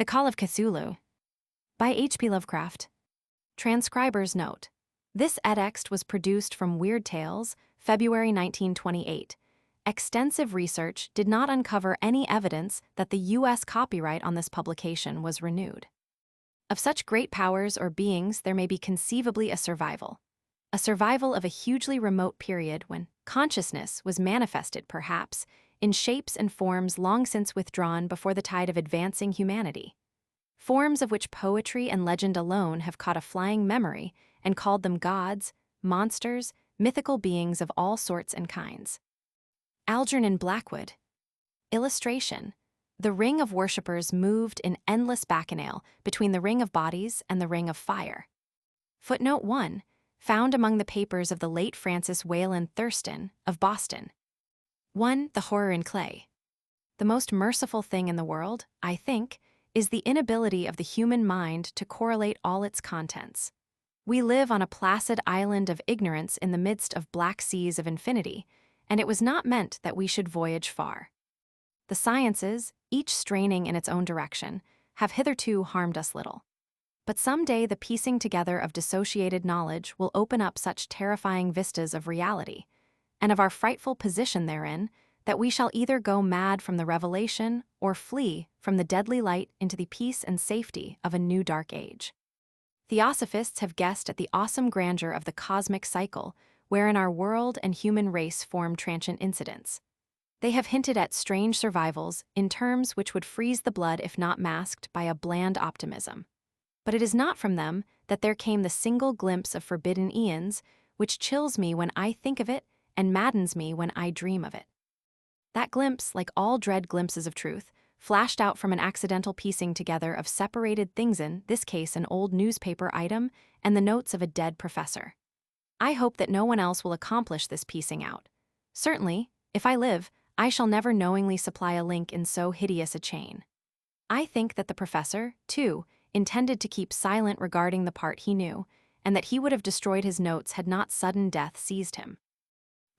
The Call of Cthulhu by H.P. Lovecraft. Transcriber's note. This edtext was produced from Weird Tales, February 1928. Extensive research did not uncover any evidence that the U.S. copyright on this publication was renewed. Of such great powers or beings there may be conceivably a survival of a hugely remote period when consciousness was manifested, perhaps, in shapes and forms long since withdrawn before the tide of advancing humanity. Forms of which poetry and legend alone have caught a flying memory and called them gods, monsters, mythical beings of all sorts and kinds. Algernon Blackwood. Illustration. The ring of worshippers moved in endless bacchanal between the ring of bodies and the ring of fire. Footnote 1. Found among the papers of the late Francis Wayland Thurston, of Boston. 1. The horror in clay. The most merciful thing in the world, I think, is the inability of the human mind to correlate all its contents. We live on a placid island of ignorance in the midst of black seas of infinity, and it was not meant that we should voyage far. The sciences, each straining in its own direction, have hitherto harmed us little. But some day the piecing together of dissociated knowledge will open up such terrifying vistas of reality, and of our frightful position therein, that we shall either go mad from the revelation or flee from the deadly light into the peace and safety of a new dark age. Theosophists have guessed at the awesome grandeur of the cosmic cycle wherein our world and human race form transient incidents. They have hinted at strange survivals in terms which would freeze the blood if not masked by a bland optimism. But it is not from them that there came the single glimpse of forbidden eons which chills me when I think of it and maddens me when I dream of it. That glimpse, like all dread glimpses of truth, flashed out from an accidental piecing together of separated things, in this case an old newspaper item and the notes of a dead professor. I hope that no one else will accomplish this piecing out. Certainly, if I live, I shall never knowingly supply a link in so hideous a chain. I think that the professor, too, intended to keep silent regarding the part he knew, and that he would have destroyed his notes had not sudden death seized him.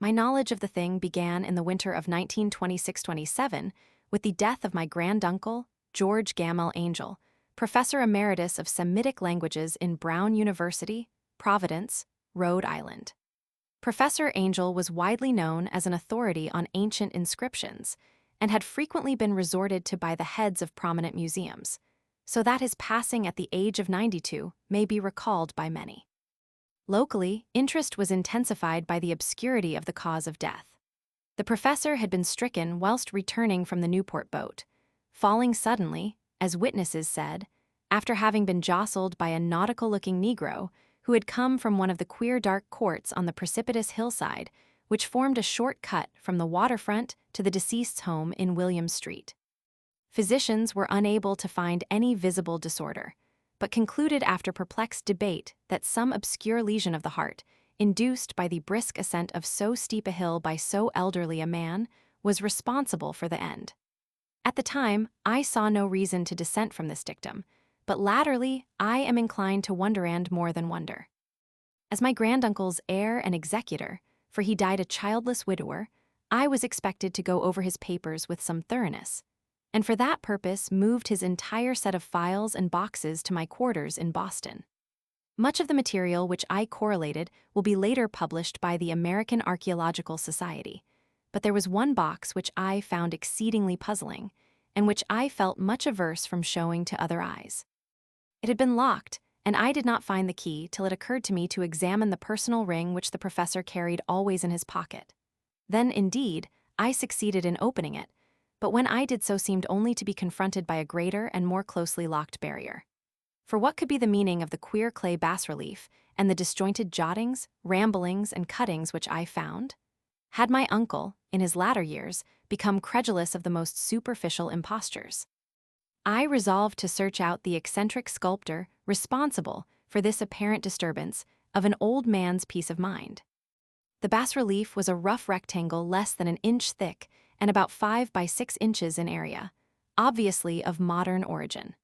My knowledge of the thing began in the winter of 1926-27 with the death of my granduncle, George Gamel Angel, professor emeritus of Semitic languages in Brown University, Providence, Rhode Island. Professor Angel was widely known as an authority on ancient inscriptions and had frequently been resorted to by the heads of prominent museums, so that his passing at the age of 92 may be recalled by many. Locally, interest was intensified by the obscurity of the cause of death. The professor had been stricken whilst returning from the Newport boat, falling suddenly, as witnesses said, after having been jostled by a nautical-looking Negro who had come from one of the queer dark courts on the precipitous hillside which formed a short cut from the waterfront to the deceased's home in William Street. Physicians were unable to find any visible disorder, but concluded after perplexed debate that some obscure lesion of the heart, induced by the brisk ascent of so steep a hill by so elderly a man, was responsible for the end. At the time, I saw no reason to dissent from this dictum, but latterly I am inclined to wonder and more than wonder. As my granduncle's heir and executor, for he died a childless widower, I was expected to go over his papers with some thoroughness, and for that purpose moved his entire set of files and boxes to my quarters in Boston. Much of the material which I correlated will be later published by the American Archaeological Society, but there was one box which I found exceedingly puzzling, and which I felt much averse from showing to other eyes. It had been locked, and I did not find the key till it occurred to me to examine the personal ring which the professor carried always in his pocket. Then, indeed, I succeeded in opening it, but when I did so seemed only to be confronted by a greater and more closely locked barrier. For what could be the meaning of the queer clay bas-relief and the disjointed jottings, ramblings, and cuttings which I found? Had my uncle, in his latter years, become credulous of the most superficial impostures? I resolved to search out the eccentric sculptor responsible for this apparent disturbance of an old man's peace of mind. The bas-relief was a rough rectangle less than an inch thick and about 5 by 6 inches in area, obviously of modern origin.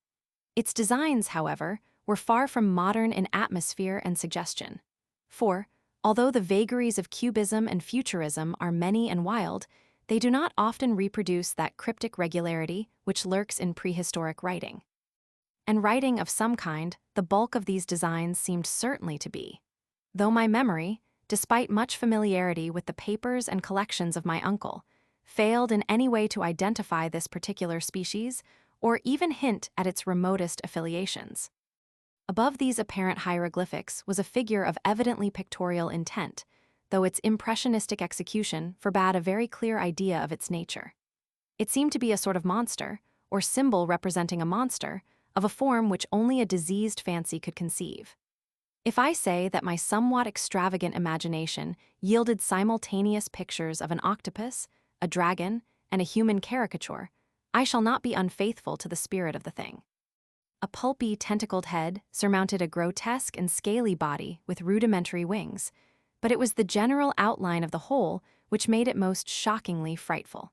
Its designs, however, were far from modern in atmosphere and suggestion. For, although the vagaries of cubism and futurism are many and wild, they do not often reproduce that cryptic regularity which lurks in prehistoric writing. and writing of some kind, the bulk of these designs seemed certainly to be. Though my memory, despite much familiarity with the papers and collections of my uncle, failed in any way to identify this particular species or even hint at its remotest affiliations. Above these apparent hieroglyphics was a figure of evidently pictorial intent, though its impressionistic execution forbade a very clear idea of its nature. It seemed to be a sort of monster, or symbol representing a monster, of a form which only a diseased fancy could conceive. If I say that my somewhat extravagant imagination yielded simultaneous pictures of an octopus, a dragon, and a human caricature, I shall not be unfaithful to the spirit of the thing. A pulpy, tentacled head surmounted a grotesque and scaly body with rudimentary wings, but it was the general outline of the whole which made it most shockingly frightful.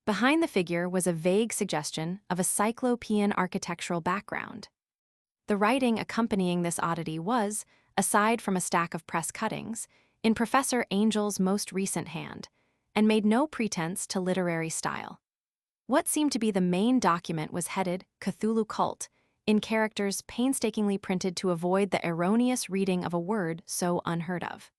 Behind the figure was a vague suggestion of a cyclopean architectural background. The writing accompanying this oddity was, aside from a stack of press cuttings, in Professor Angel's most recent hand, and made no pretense to literary style. What seemed to be the main document was headed Cthulhu Cult, in characters painstakingly printed to avoid the erroneous reading of a word so unheard of.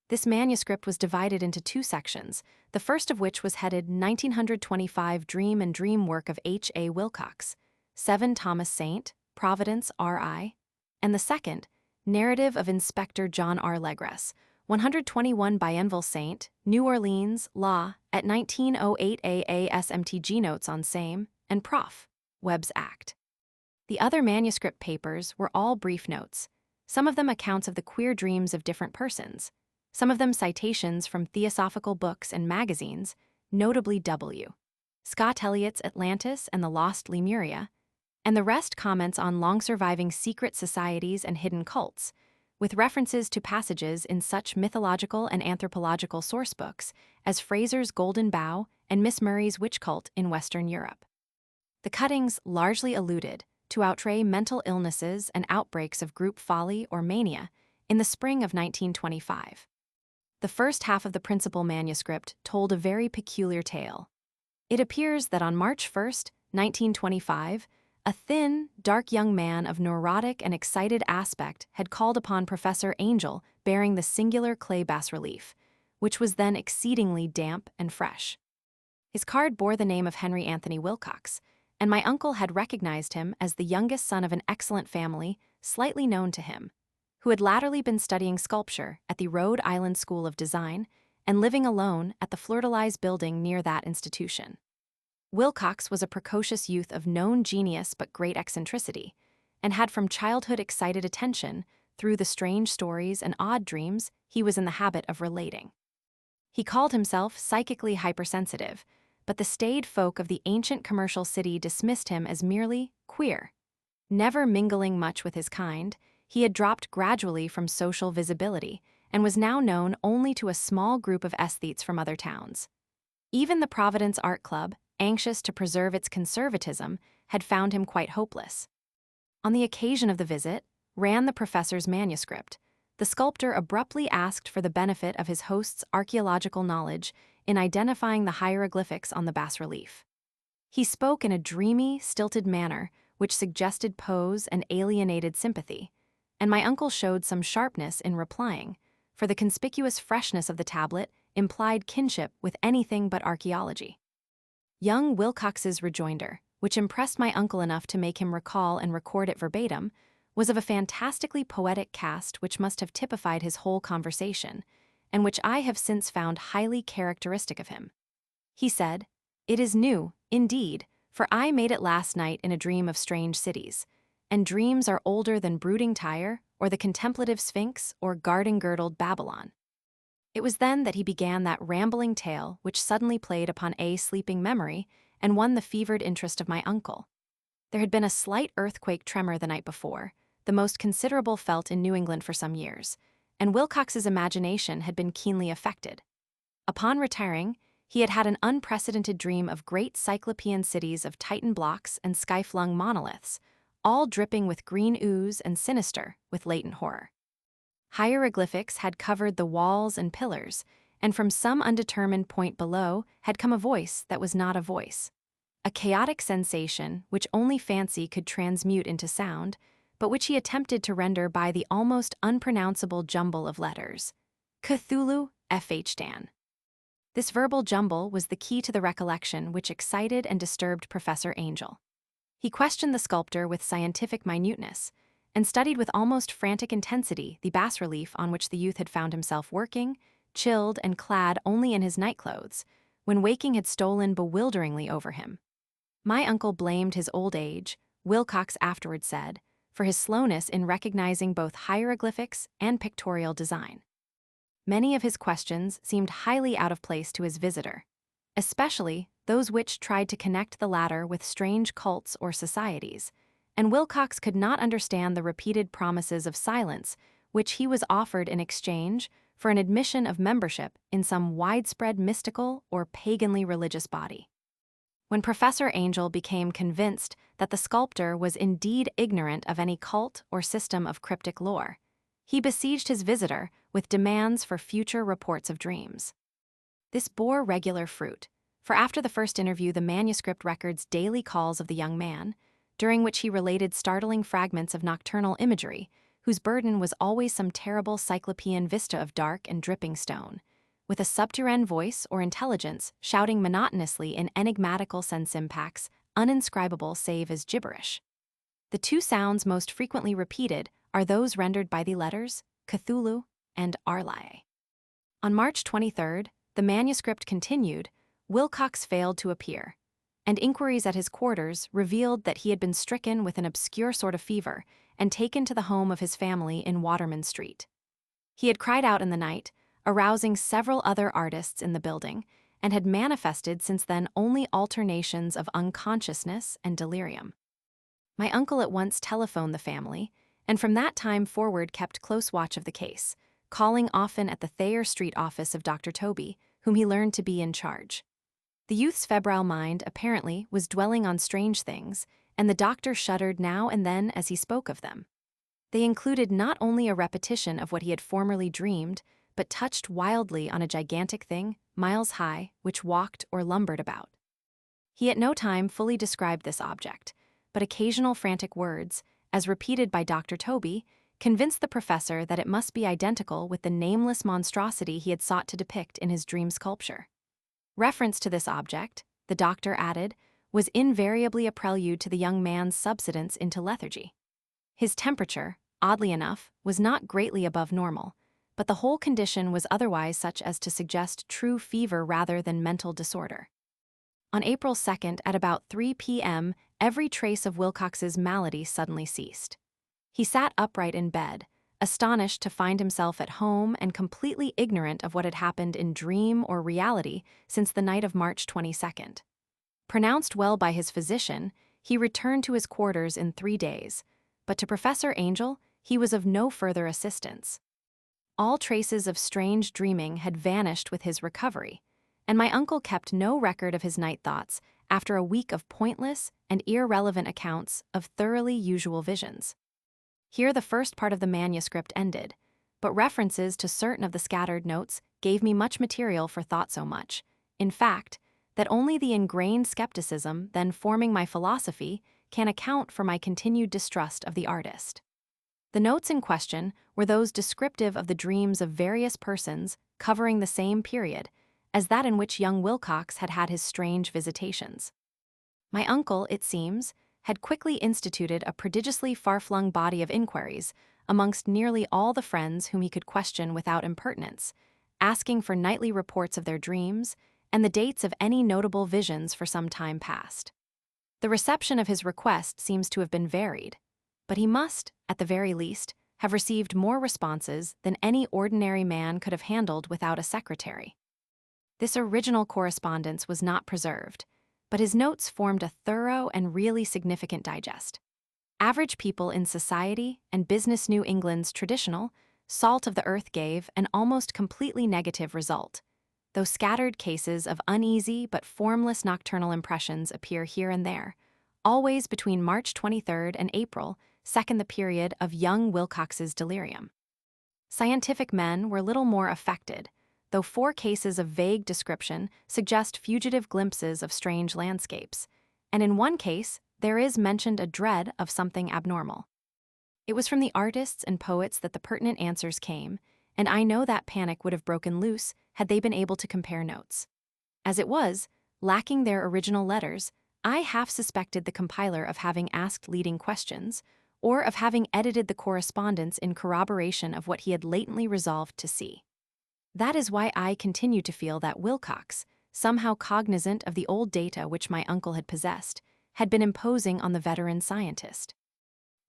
This manuscript was divided into two sections, the first of which was headed 1925 Dream and Dream Work of H. A. Wilcox, 7 Thomas Saint, Providence, R.I., and the second, Narrative of Inspector John R. Legras, 121 Bienville Saint, New Orleans, Law, at 1908 AASMTG Notes on Same, and Prof. Webb's Act. The other manuscript papers were all brief notes, some of them accounts of the queer dreams of different persons, some of them citations from theosophical books and magazines, notably W. Scott Elliott's Atlantis and the Lost Lemuria, and the rest comments on long-surviving secret societies and hidden cults, with references to passages in such mythological and anthropological sourcebooks as Fraser's Golden Bough and Miss Murray's Witch Cult in Western Europe. The cuttings largely alluded to outre mental illnesses and outbreaks of group folly or mania in the spring of 1925. The first half of the principal manuscript told a very peculiar tale. It appears that on March 1, 1925, a thin, dark young man of neurotic and excited aspect had called upon Professor Angel bearing the singular clay bas-relief, which was then exceedingly damp and fresh. His card bore the name of Henry Anthony Wilcox, and my uncle had recognized him as the youngest son of an excellent family, slightly known to him, who had latterly been studying sculpture at the Rhode Island School of Design and living alone at the Fleur-de-Lis building near that institution. Wilcox was a precocious youth of known genius but great eccentricity, and had from childhood excited attention through the strange stories and odd dreams he was in the habit of relating. He called himself psychically hypersensitive, but the staid folk of the ancient commercial city dismissed him as merely queer. Never mingling much with his kind, he had dropped gradually from social visibility and was now known only to a small group of aesthetes from other towns. Even the Providence Art Club, anxious to preserve its conservatism, had found him quite hopeless. On the occasion of the visit, ran the professor's manuscript. The sculptor abruptly asked for the benefit of his host's archaeological knowledge in identifying the hieroglyphics on the bas-relief. He spoke in a dreamy, stilted manner which suggested pose and alienated sympathy, and my uncle showed some sharpness in replying, for the conspicuous freshness of the tablet implied kinship with anything but archaeology. Young Wilcox's rejoinder, which impressed my uncle enough to make him recall and record it verbatim, was of a fantastically poetic cast which must have typified his whole conversation, and which I have since found highly characteristic of him. He said, "It is new, indeed, for I made it last night in a dream of strange cities, and dreams are older than brooding Tyre, or the contemplative Sphinx, or garden-girdled Babylon." It was then that he began that rambling tale which suddenly played upon a sleeping memory and won the fevered interest of my uncle. There had been a slight earthquake tremor the night before, the most considerable felt in New England for some years, and Wilcox's imagination had been keenly affected. Upon retiring, he had had an unprecedented dream of great cyclopean cities of Titan blocks and sky-flung monoliths, all dripping with green ooze and sinister with latent horror. Hieroglyphics had covered the walls and pillars, and from some undetermined point below had come a voice that was not a voice. a chaotic sensation which only fancy could transmute into sound, but which he attempted to render by the almost unpronounceable jumble of letters. Cthulhu, F.H. Dan. This verbal jumble was the key to the recollection which excited and disturbed Professor Angel. He questioned the sculptor with scientific minuteness, and studied with almost frantic intensity the bas-relief on which the youth had found himself working, chilled and clad only in his nightclothes, when waking had stolen bewilderingly over him. My uncle blamed his old age, Wilcox afterward said, for his slowness in recognizing both hieroglyphics and pictorial design. Many of his questions seemed highly out of place to his visitor, especially those which tried to connect the latter with strange cults or societies, and Wilcox could not understand the repeated promises of silence which he was offered in exchange for an admission of membership in some widespread mystical or paganly religious body. When Professor Angel became convinced that the sculptor was indeed ignorant of any cult or system of cryptic lore, he besieged his visitor with demands for future reports of dreams. This bore regular fruit, for after the first interview the manuscript records daily calls of the young man, during which he related startling fragments of nocturnal imagery, whose burden was always some terrible cyclopean vista of dark and dripping stone, with a subterranean voice or intelligence shouting monotonously in enigmatical sense impacts, uninscribable save as gibberish. The two sounds most frequently repeated are those rendered by the letters Cthulhu and Arlae. On March 23, the manuscript continued, Wilcox failed to appear, and inquiries at his quarters revealed that he had been stricken with an obscure sort of fever and taken to the home of his family in Waterman Street. He had cried out in the night, arousing several other artists in the building, and had manifested since then only alternations of unconsciousness and delirium. My uncle at once telephoned the family, and from that time forward kept close watch of the case, calling often at the Thayer Street office of Dr. Toby, whom he learned to be in charge. The youth's febrile mind, apparently, was dwelling on strange things, and the doctor shuddered now and then as he spoke of them. They included not only a repetition of what he had formerly dreamed, but touched wildly on a gigantic thing, miles high, which walked or lumbered about. He at no time fully described this object, but occasional frantic words, as repeated by Dr. Toby, convinced the professor that it must be identical with the nameless monstrosity he had sought to depict in his dream sculpture. Reference to this object, the doctor added, was invariably a prelude to the young man's subsidence into lethargy. His temperature, oddly enough, was not greatly above normal, but the whole condition was otherwise such as to suggest true fever rather than mental disorder. On April 2nd, at about 3 p.m., every trace of Wilcox's malady suddenly ceased. He sat upright in bed, astonished to find himself at home and completely ignorant of what had happened in dream or reality since the night of March 22nd. Pronounced well by his physician, he returned to his quarters in 3 days, but to Professor Angel, he was of no further assistance. All traces of strange dreaming had vanished with his recovery, and my uncle kept no record of his night thoughts after a week of pointless and irrelevant accounts of thoroughly usual visions. Here the first part of the manuscript ended, but references to certain of the scattered notes gave me much material for thought so much, in fact, that only the ingrained skepticism then forming my philosophy can account for my continued distrust of the artist. The notes in question were those descriptive of the dreams of various persons covering the same period as that in which young Wilcox had had his strange visitations. My uncle, it seems, had quickly instituted a prodigiously far-flung body of inquiries amongst nearly all the friends whom he could question without impertinence, asking for nightly reports of their dreams and the dates of any notable visions for some time past. The reception of his request seems to have been varied, but he must, at the very least, have received more responses than any ordinary man could have handled without a secretary. This original correspondence was not preserved, but his notes formed a thorough and really significant digest. Average people in society and business New England's traditional salt of the earth gave an almost completely negative result, though scattered cases of uneasy but formless nocturnal impressions appear here and there, always between March 23rd and April 2nd, the period of young Wilcox's delirium. Scientific men were little more affected, though 4 cases of vague description suggest fugitive glimpses of strange landscapes, and in one case, there is mentioned a dread of something abnormal. It was from the artists and poets that the pertinent answers came, and I know that panic would have broken loose had they been able to compare notes. As it was, lacking their original letters, I half suspected the compiler of having asked leading questions, or of having edited the correspondence in corroboration of what he had latently resolved to see. That is why I continue to feel that Wilcox, somehow cognizant of the old data which my uncle had possessed, had been imposing on the veteran scientist.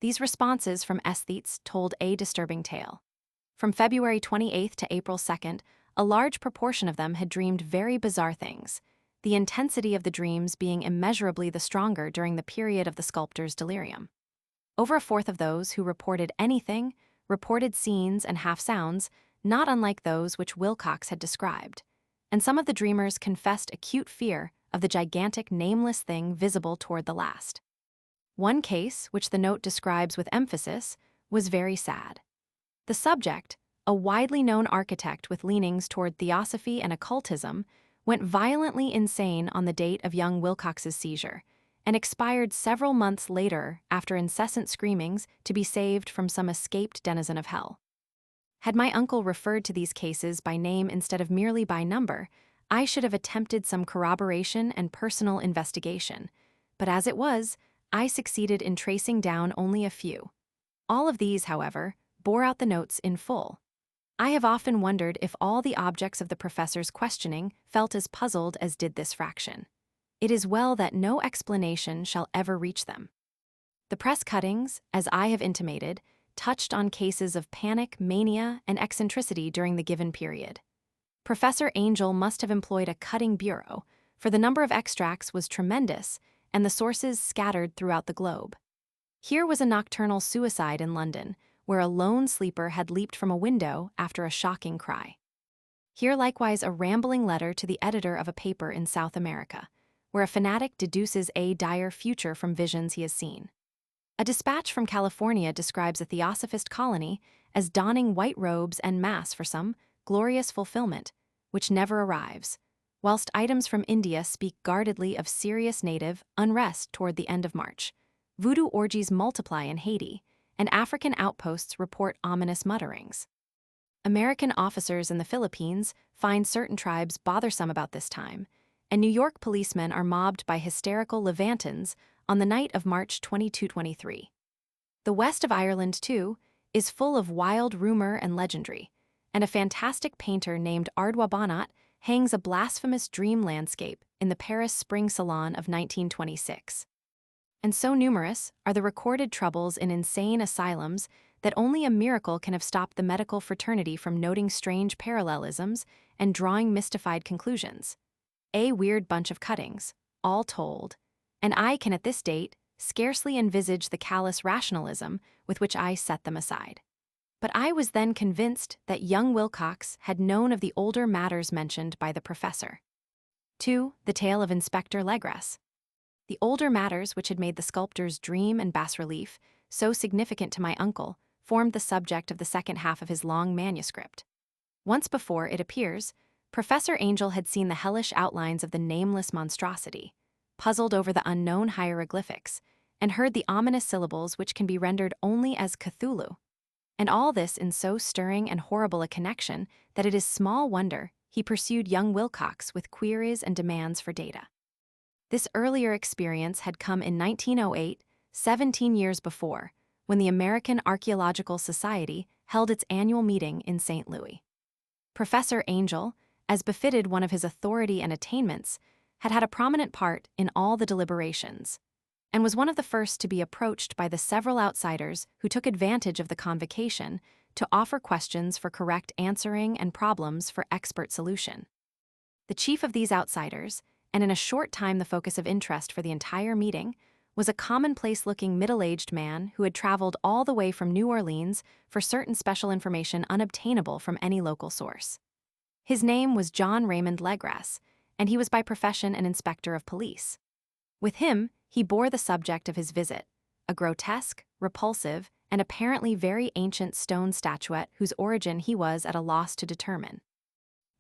These responses from aesthetes told a disturbing tale. From February 28th to April 2nd, a large proportion of them had dreamed very bizarre things, the intensity of the dreams being immeasurably the stronger during the period of the sculptor's delirium. Over a fourth of those who reported anything reported scenes and half-sounds not unlike those which Wilcox had described, and some of the dreamers confessed acute fear of the gigantic nameless thing visible toward the last. One case, which the note describes with emphasis, was very sad. The subject, a widely known architect with leanings toward theosophy and occultism, went violently insane on the date of young Wilcox's seizure, and expired several months later after incessant screamings to be saved from some escaped denizen of hell. Had my uncle referred to these cases by name instead of merely by number, I should have attempted some corroboration and personal investigation, but as it was, I succeeded in tracing down only a few. All of these, however, bore out the notes in full. I have often wondered if all the objects of the professor's questioning felt as puzzled as did this fraction. It is well that no explanation shall ever reach them. The press cuttings, as I have intimated, touched on cases of panic, mania, and eccentricity during the given period. Professor Angel must have employed a cutting bureau, for the number of extracts was tremendous, and the sources scattered throughout the globe. Here was a nocturnal suicide in London, where a lone sleeper had leaped from a window after a shocking cry. Here likewise a rambling letter to the editor of a paper in South America, where a fanatic deduces a dire future from visions he has seen. A dispatch from California describes a theosophist colony as donning white robes en masse for some glorious fulfillment, which never arrives, whilst items from India speak guardedly of serious native unrest toward the end of March. Voodoo orgies multiply in Haiti, and African outposts report ominous mutterings. American officers in the Philippines find certain tribes bothersome about this time, and New York policemen are mobbed by hysterical Levantins on the night of March 22-23. The west of Ireland, too, is full of wild rumor and legendry, and a fantastic painter named Ardwa Bonat hangs a blasphemous dream landscape in the Paris Spring Salon of 1926. And so numerous are the recorded troubles in insane asylums that only a miracle can have stopped the medical fraternity from noting strange parallelisms and drawing mystified conclusions. A weird bunch of cuttings, all told, and I can at this date scarcely envisage the callous rationalism with which I set them aside. But I was then convinced that young Wilcox had known of the older matters mentioned by the professor. 2. The tale of Inspector Legras. The older matters which had made the sculptor's dream and bas-relief so significant to my uncle formed the subject of the second half of his long manuscript. Once before, it appears, Professor Angel had seen the hellish outlines of the nameless monstrosity, puzzled over the unknown hieroglyphics, and heard the ominous syllables which can be rendered only as Cthulhu. And all this in so stirring and horrible a connection that it is small wonder he pursued young Wilcox with queries and demands for data. This earlier experience had come in 1908, 17 years before, when the American Archaeological Society held its annual meeting in St. Louis. Professor Angel, as befitted one of his authority and attainments, had had a prominent part in all the deliberations, and was one of the first to be approached by the several outsiders who took advantage of the convocation to offer questions for correct answering and problems for expert solution. The chief of these outsiders, and in a short time the focus of interest for the entire meeting, was a commonplace-looking middle-aged man who had traveled all the way from New Orleans for certain special information unobtainable from any local source. His name was John Raymond Legras, and he was by profession an inspector of police. With him, he bore the subject of his visit, a grotesque, repulsive, and apparently very ancient stone statuette whose origin he was at a loss to determine.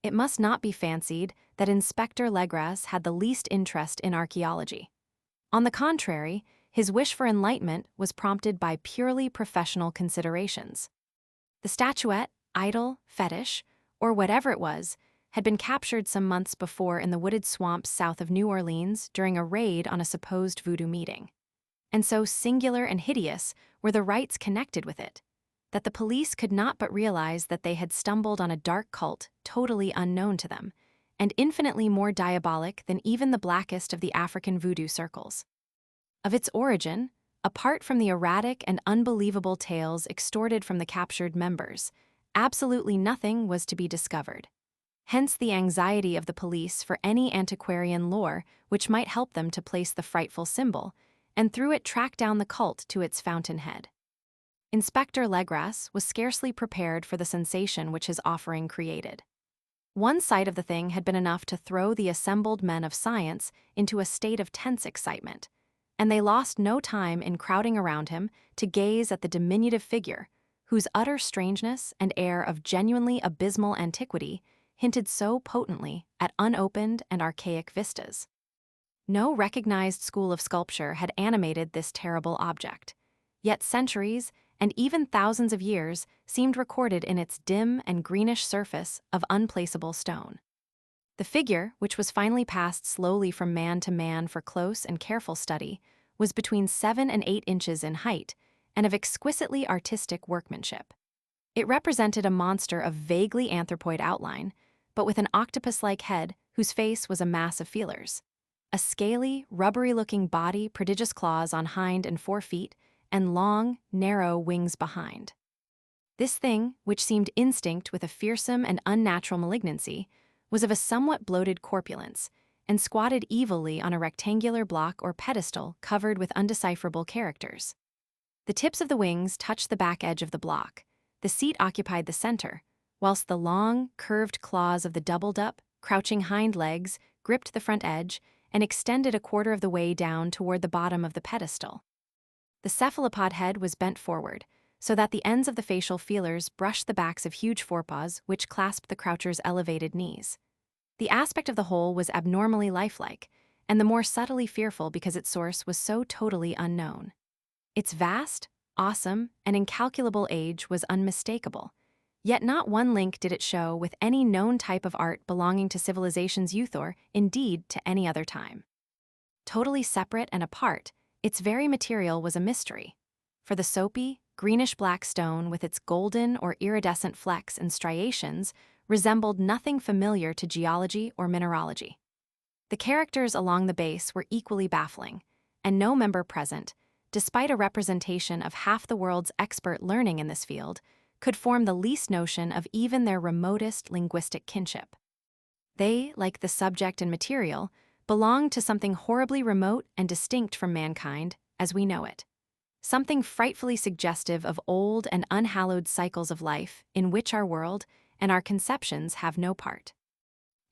It must not be fancied that Inspector Legras had the least interest in archaeology. On the contrary, his wish for enlightenment was prompted by purely professional considerations. The statuette, idol, fetish, or whatever it was, had been captured some months before in the wooded swamps south of New Orleans during a raid on a supposed voodoo meeting. And so singular and hideous were the rites connected with it, that the police could not but realize that they had stumbled on a dark cult totally unknown to them, and infinitely more diabolic than even the blackest of the African voodoo circles. Of its origin, apart from the erratic and unbelievable tales extorted from the captured members, absolutely nothing was to be discovered. Hence the anxiety of the police for any antiquarian lore which might help them to place the frightful symbol, and through it track down the cult to its fountainhead. Inspector Legras was scarcely prepared for the sensation which his offering created. One sight of the thing had been enough to throw the assembled men of science into a state of tense excitement, and they lost no time in crowding around him to gaze at the diminutive figure, whose utter strangeness and air of genuinely abysmal antiquity hinted so potently at unopened and archaic vistas. No recognized school of sculpture had animated this terrible object, yet centuries and even thousands of years seemed recorded in its dim and greenish surface of unplaceable stone. The figure, which was finally passed slowly from man to man for close and careful study, was between 7 and 8 inches in height and of exquisitely artistic workmanship. It represented a monster of vaguely anthropoid outline, but with an octopus-like head whose face was a mass of feelers. A scaly, rubbery-looking body, prodigious claws on hind and fore feet, and long, narrow wings behind. This thing, which seemed instinct with a fearsome and unnatural malignancy, was of a somewhat bloated corpulence, and squatted evilly on a rectangular block or pedestal covered with undecipherable characters. The tips of the wings touched the back edge of the block. The seat occupied the center, whilst the long, curved claws of the doubled-up, crouching hind legs gripped the front edge and extended a quarter of the way down toward the bottom of the pedestal. The cephalopod head was bent forward, so that the ends of the facial feelers brushed the backs of huge forepaws which clasped the croucher's elevated knees. The aspect of the whole was abnormally lifelike, and the more subtly fearful because its source was so totally unknown. Its vast, awesome, and incalculable age was unmistakable, yet not one link did it show with any known type of art belonging to civilization's youth or, indeed, to any other time. Totally separate and apart, its very material was a mystery, for the soapy, greenish-black stone with its golden or iridescent flecks and striations resembled nothing familiar to geology or mineralogy. The characters along the base were equally baffling, and no member present, despite a representation of half the world's expert learning in this field, could form the least notion of even their remotest linguistic kinship. They, like the subject and material, belonged to something horribly remote and distinct from mankind as we know it. Something frightfully suggestive of old and unhallowed cycles of life in which our world and our conceptions have no part.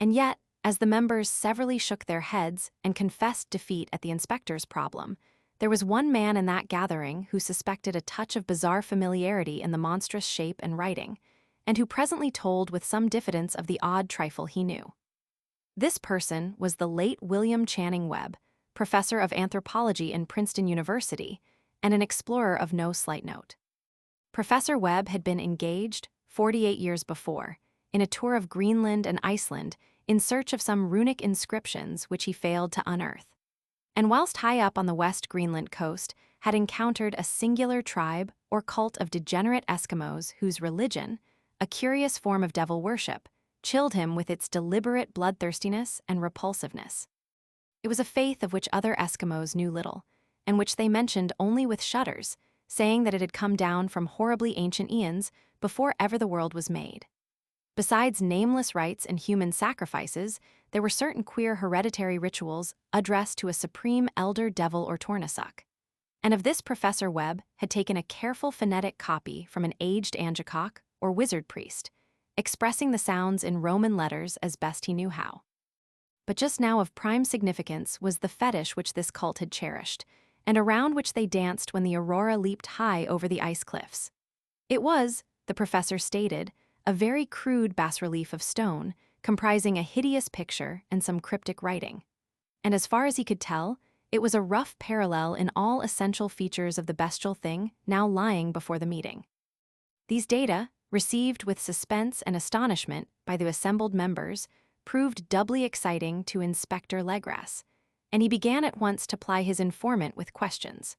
And yet, as the members severally shook their heads and confessed defeat at the inspector's problem, there was one man in that gathering who suspected a touch of bizarre familiarity in the monstrous shape and writing, and who presently told with some diffidence of the odd trifle he knew. This person was the late William Channing Webb, professor of anthropology in Princeton University, and an explorer of no slight note. Professor Webb had been engaged, 48 years before, in a tour of Greenland and Iceland in search of some runic inscriptions which he failed to unearth, and whilst high up on the West Greenland coast had encountered a singular tribe or cult of degenerate Eskimos whose religion, a curious form of devil worship, chilled him with its deliberate bloodthirstiness and repulsiveness. It was a faith of which other Eskimos knew little, and which they mentioned only with shudders, saying that it had come down from horribly ancient eons before ever the world was made. Besides nameless rites and human sacrifices, there were certain queer hereditary rituals addressed to a supreme elder devil or tornasuk. And of this Professor Webb had taken a careful phonetic copy from an aged Angakok or wizard priest, expressing the sounds in Roman letters as best he knew how. But just now of prime significance was the fetish which this cult had cherished, and around which they danced when the aurora leaped high over the ice cliffs. It was, the professor stated, a very crude bas-relief of stone, comprising a hideous picture and some cryptic writing. And as far as he could tell, It was a rough parallel in all essential features of the bestial thing now lying before the meeting. These data, received with suspense and astonishment by the assembled members, proved doubly exciting to Inspector Legras, and he began at once to ply his informant with questions.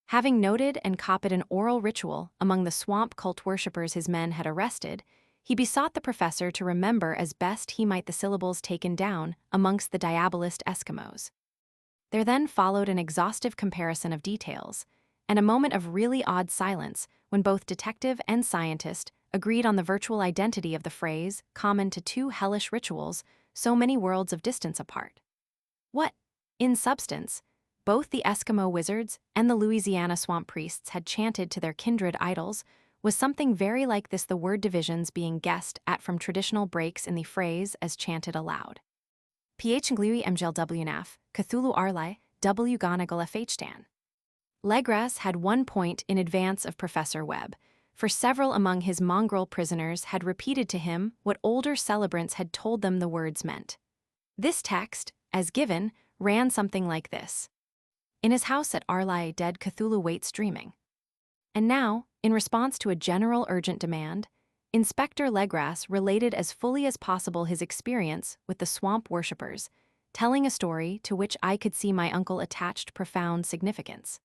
Having noted and copied an oral ritual among the swamp cult worshippers his men had arrested, he besought the professor to remember as best he might the syllables taken down amongst the diabolist Eskimos. There then followed an exhaustive comparison of details, and a moment of really odd silence when both detective and scientist agreed on the virtual identity of the phrase common to two hellish rituals so many worlds of distance apart. What, in substance, both the Eskimo wizards and the Louisiana swamp priests had chanted to their kindred idols was something very like this, the word divisions being guessed at from traditional breaks in the phrase as chanted aloud. Phnglui mglwnaf, Cthulhu Arlai, W Gonagal FHstan. Legras had 1 point in advance of Professor Webb, for several among his mongrel prisoners had repeated to him what older celebrants had told them the words meant. This text, as given, ran something like this. In his house at Arlai dead Cthulhu waits dreaming. And now, in response to a general urgent demand, Inspector Legras related as fully as possible his experience with the swamp worshippers, telling a story to which I could see my uncle attached profound significance.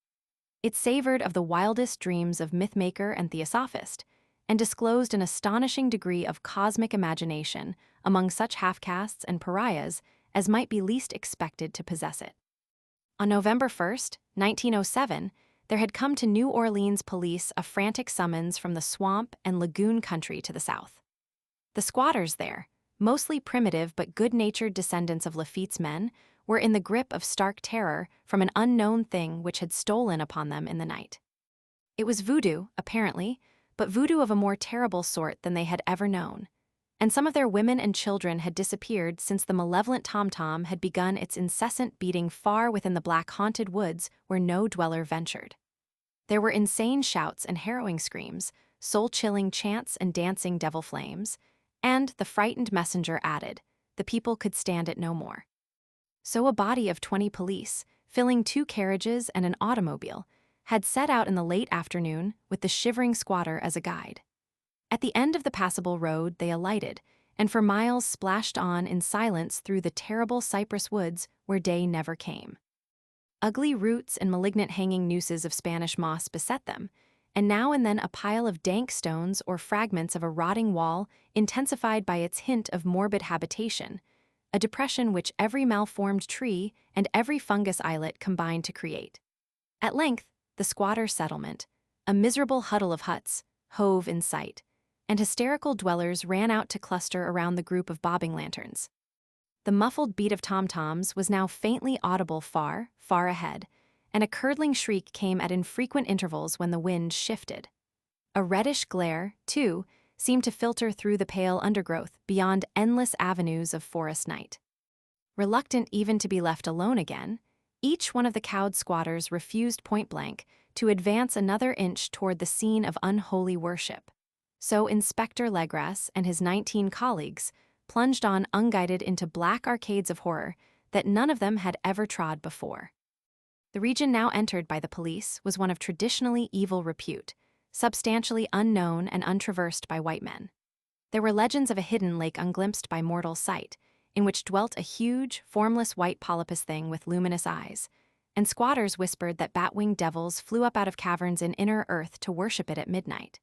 It savored of the wildest dreams of mythmaker and theosophist, and disclosed an astonishing degree of cosmic imagination among such half-castes and pariahs as might be least expected to possess it. On November 1st, 1907, there had come to New Orleans police a frantic summons from the swamp and lagoon country to the south. The squatters there, mostly primitive but good-natured descendants of Lafitte's men, were in the grip of stark terror from an unknown thing which had stolen upon them in the night. It was voodoo, apparently, but voodoo of a more terrible sort than they had ever known, and some of their women and children had disappeared since the malevolent tom-tom had begun its incessant beating far within the black haunted woods where no dweller ventured. There were insane shouts and harrowing screams, soul-chilling chants and dancing devil flames, and, the frightened messenger added, the people could stand it no more. So a body of 20 police, filling 2 carriages and an automobile, had set out in the late afternoon with the shivering squatter as a guide. At the end of the passable road they alighted, and for miles splashed on in silence through the terrible cypress woods where day never came. Ugly roots and malignant hanging nooses of Spanish moss beset them, and now and then a pile of dank stones or fragments of a rotting wall intensified by its hint of morbid habitation, a depression which every malformed tree and every fungus islet combined to create. At length, the squatter settlement, a miserable huddle of huts, hove in sight, and hysterical dwellers ran out to cluster around the group of bobbing lanterns. The muffled beat of tom-toms was now faintly audible far, far ahead, and a curdling shriek came at infrequent intervals when the wind shifted. A reddish glare, too, seemed to filter through the pale undergrowth beyond endless avenues of forest night. Reluctant even to be left alone again, each one of the cowed squatters refused point-blank to advance another inch toward the scene of unholy worship. So Inspector Legras and his 19 colleagues plunged on unguided into black arcades of horror that none of them had ever trod before. The region now entered by the police was one of traditionally evil repute, substantially unknown and untraversed by white men. There were legends of a hidden lake unglimpsed by mortal sight, in which dwelt a huge, formless white polypus thing with luminous eyes, and squatters whispered that bat-winged devils flew up out of caverns in inner earth to worship it at midnight.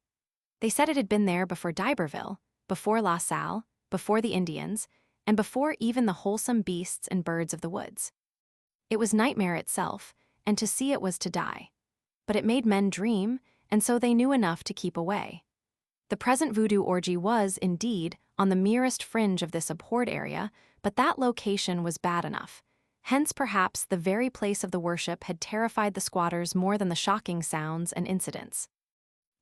They said it had been there before D'Iberville, before La Salle, before the Indians, and before even the wholesome beasts and birds of the woods. It was nightmare itself, and to see it was to die. But it made men dream, and so they knew enough to keep away. The present voodoo orgy was, indeed, on the merest fringe of this abhorred area, but that location was bad enough. Hence, perhaps, the very place of the worship had terrified the squatters more than the shocking sounds and incidents.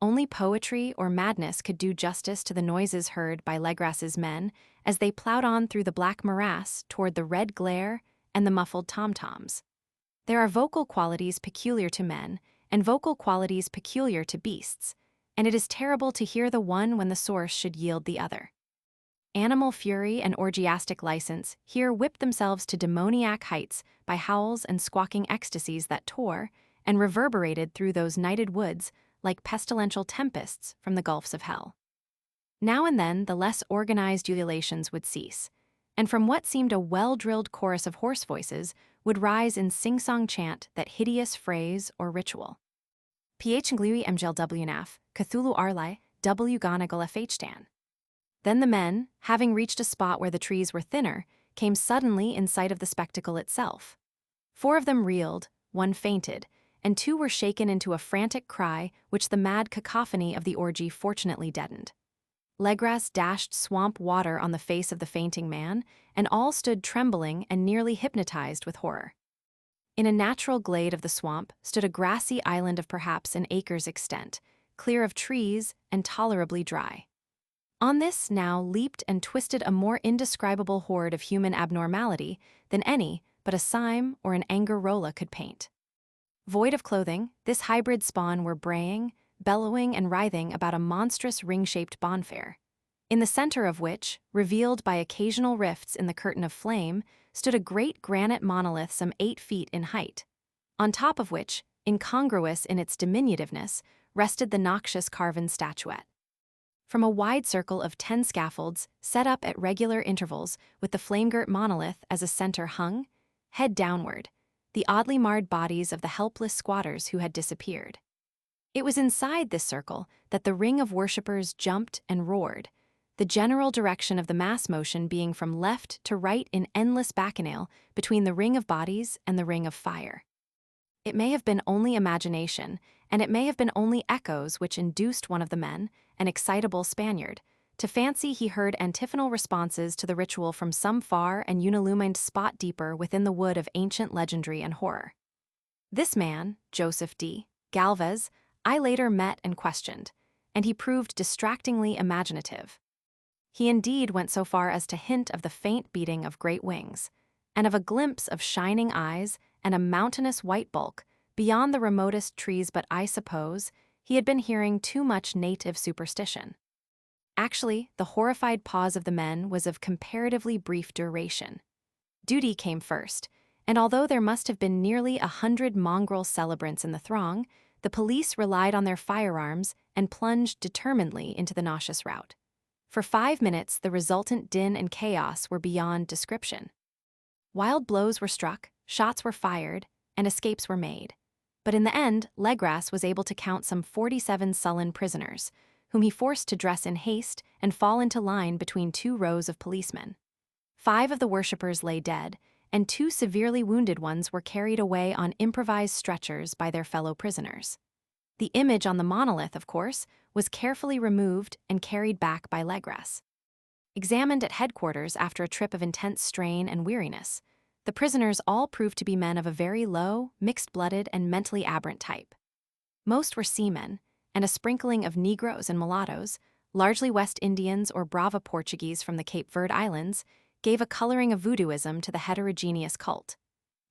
Only poetry or madness could do justice to the noises heard by Legras's men as they plowed on through the black morass toward the red glare and the muffled tom-toms. There are vocal qualities peculiar to men and vocal qualities peculiar to beasts, and it is terrible to hear the one when the source should yield the other. Animal fury and orgiastic license here whipped themselves to demoniac heights by howls and squawking ecstasies that tore and reverberated through those nighted woods like pestilential tempests from the gulfs of hell. Now and then, the less organized ululations would cease, and from what seemed a well-drilled chorus of hoarse voices would rise in sing-song chant that hideous phrase or ritual. Phnglui mglwnaf, Cthulhu Arlai, W Gonagal FHtan. Then the men, having reached a spot where the trees were thinner, came suddenly in sight of the spectacle itself. 4 of them reeled, 1 fainted, and 2 were shaken into a frantic cry which the mad cacophony of the orgy fortunately deadened. Legras dashed swamp water on the face of the fainting man, and all stood trembling and nearly hypnotized with horror. In a natural glade of the swamp stood a grassy island of perhaps an acre's extent, clear of trees and tolerably dry. On this now leaped and twisted a more indescribable horde of human abnormality than any but a Sime or an Angarola could paint. Void of clothing, this hybrid spawn were braying, bellowing and writhing about a monstrous ring-shaped bonfire, in the center of which, revealed by occasional rifts in the curtain of flame, stood a great granite monolith some 8 feet in height, on top of which, incongruous in its diminutiveness, rested the noxious carven statuette. From a wide circle of 10 scaffolds, set up at regular intervals with the flame-girt monolith as a center hung, head downward, the oddly marred bodies of the helpless squatters who had disappeared. It was inside this circle that the ring of worshippers jumped and roared, the general direction of the mass motion being from left to right in endless bacchanal between the ring of bodies and the ring of fire. It may have been only imagination, and it may have been only echoes which induced one of the men, an excitable Spaniard, to fancy he heard antiphonal responses to the ritual from some far and unillumined spot deeper within the wood of ancient legendry and horror. This man, Joseph D. Galvez, I later met and questioned, and he proved distractingly imaginative. He indeed went so far as to hint of the faint beating of great wings, and of a glimpse of shining eyes and a mountainous white bulk beyond the remotest trees, but I suppose he had been hearing too much native superstition. Actually, the horrified pause of the men was of comparatively brief duration. Duty came first, and although there must have been nearly 100 mongrel celebrants in the throng, the police relied on their firearms and plunged determinedly into the nauseous rout. For 5 minutes, the resultant din and chaos were beyond description. Wild blows were struck, shots were fired, and escapes were made. But in the end, Legras was able to count some 47 sullen prisoners, whom he forced to dress in haste and fall into line between 2 rows of policemen. 5 of the worshippers lay dead, and 2 severely wounded ones were carried away on improvised stretchers by their fellow prisoners. The image on the monolith, of course, was carefully removed and carried back by Legras. Examined at headquarters after a trip of intense strain and weariness, the prisoners all proved to be men of a very low, mixed-blooded, and mentally aberrant type. Most were seamen, and a sprinkling of Negroes and mulattoes, largely West Indians or Brava Portuguese from the Cape Verde Islands, gave a coloring of voodooism to the heterogeneous cult.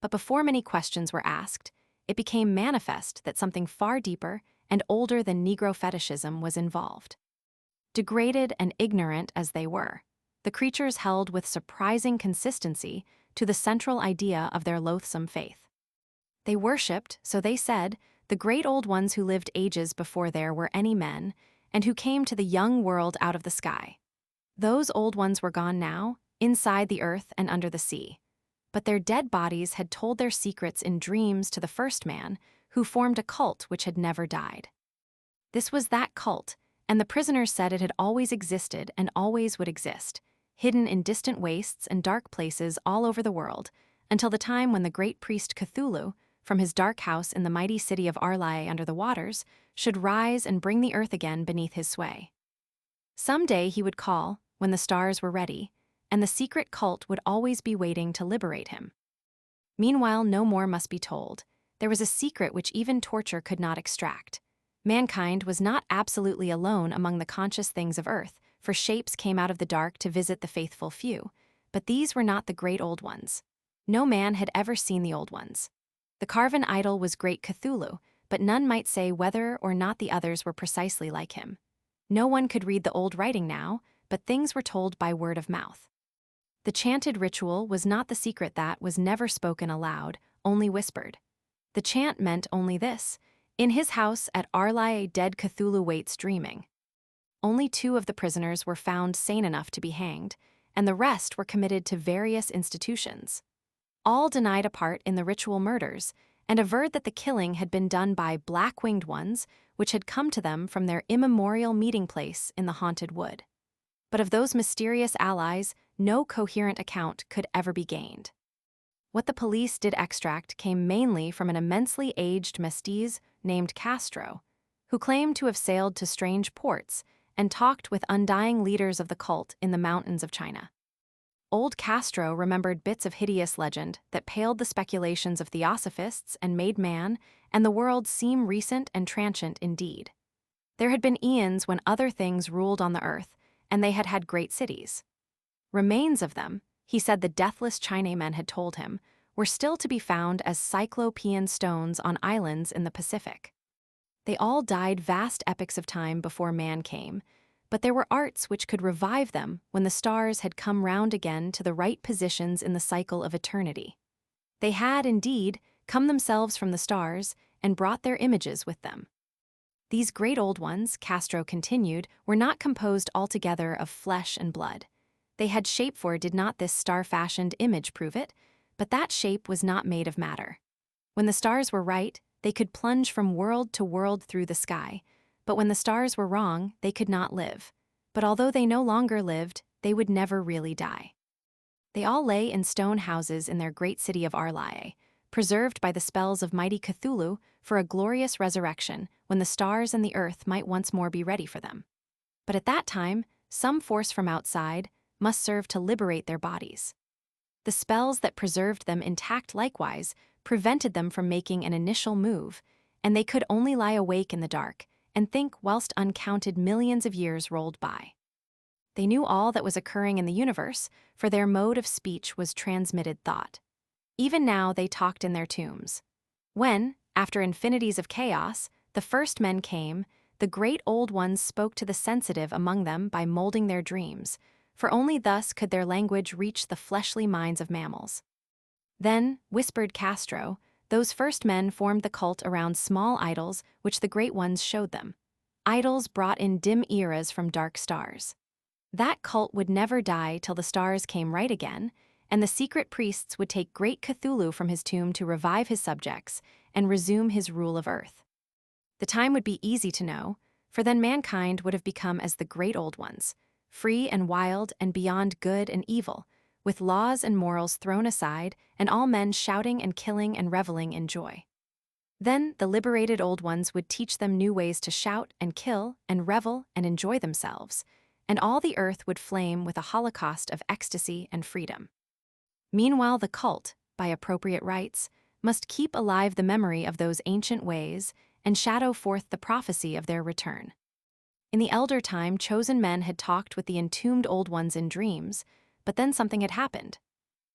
But before many questions were asked, it became manifest that something far deeper and older than Negro fetishism was involved. Degraded and ignorant as they were, the creatures held with surprising consistency to the central idea of their loathsome faith. They worshipped, so they said, the great old ones who lived ages before there were any men, and who came to the young world out of the sky. Those old ones were gone now, inside the earth and under the sea. But their dead bodies had told their secrets in dreams to the first man, who formed a cult which had never died. This was that cult, and the prisoners said it had always existed and always would exist, hidden in distant wastes and dark places all over the world, until the time when the great priest Cthulhu, from his dark house in the mighty city of Arlai under the waters, should rise and bring the earth again beneath his sway. Some day he would call, when the stars were ready, and the secret cult would always be waiting to liberate him. Meanwhile, no more must be told. There was a secret which even torture could not extract. Mankind was not absolutely alone among the conscious things of earth, for shapes came out of the dark to visit the faithful few, but these were not the great old ones. No man had ever seen the old ones. The carven idol was great Cthulhu, but none might say whether or not the others were precisely like him. No one could read the old writing now, but things were told by word of mouth. The chanted ritual was not the secret that was never spoken aloud, only whispered. The chant meant only this: in his house at Arlae dead Cthulhu waits dreaming. Only 2 of the prisoners were found sane enough to be hanged, and the rest were committed to various institutions. All denied a part in the ritual murders, and averred that the killing had been done by black-winged ones which had come to them from their immemorial meeting place in the haunted wood. But of those mysterious allies, no coherent account could ever be gained. What the police did extract came mainly from an immensely aged mestiz named Castro, who claimed to have sailed to strange ports and talked with undying leaders of the cult in the mountains of China. Old Castro remembered bits of hideous legend that paled the speculations of theosophists and made man and the world seem recent and transient indeed. There had been eons when other things ruled on the earth, and they had had great cities. Remains of them, he said the deathless Chinamen had told him, were still to be found as cyclopean stones on islands in the Pacific. They all died vast epochs of time before man came, but there were arts which could revive them when the stars had come round again to the right positions in the cycle of eternity. They had, indeed, come themselves from the stars and brought their images with them. These great old ones, Castro continued, were not composed altogether of flesh and blood. They had shape, for did not this star-fashioned image prove it? But that shape was not made of matter. When the stars were right, they could plunge from world to world through the sky, but when the stars were wrong, they could not live. But although they no longer lived, they would never really die. They all lay in stone houses in their great city of Arlae, preserved by the spells of mighty Cthulhu for a glorious resurrection when the stars and the earth might once more be ready for them. But at that time, some force from outside must serve to liberate their bodies. The spells that preserved them intact likewise prevented them from making an initial move, and they could only lie awake in the dark and think whilst uncounted millions of years rolled by. They knew all that was occurring in the universe, for their mode of speech was transmitted thought. Even now they talked in their tombs. When, after infinities of chaos, the first men came, the great old ones spoke to the sensitive among them by molding their dreams, for only thus could their language reach the fleshly minds of mammals. Then, whispered Castro, those first men formed the cult around small idols which the great ones showed them. Idols brought in dim eras from dark stars. That cult would never die till the stars came right again, and the secret priests would take great Cthulhu from his tomb to revive his subjects and resume his rule of earth. The time would be easy to know, for then mankind would have become as the great old ones, free and wild and beyond good and evil, with laws and morals thrown aside and all men shouting and killing and reveling in joy. Then the liberated old ones would teach them new ways to shout and kill and revel and enjoy themselves, and all the earth would flame with a holocaust of ecstasy and freedom. Meanwhile the cult, by appropriate rites, must keep alive the memory of those ancient ways and shadow forth the prophecy of their return. In the elder time, chosen men had talked with the entombed old ones in dreams, but then something had happened.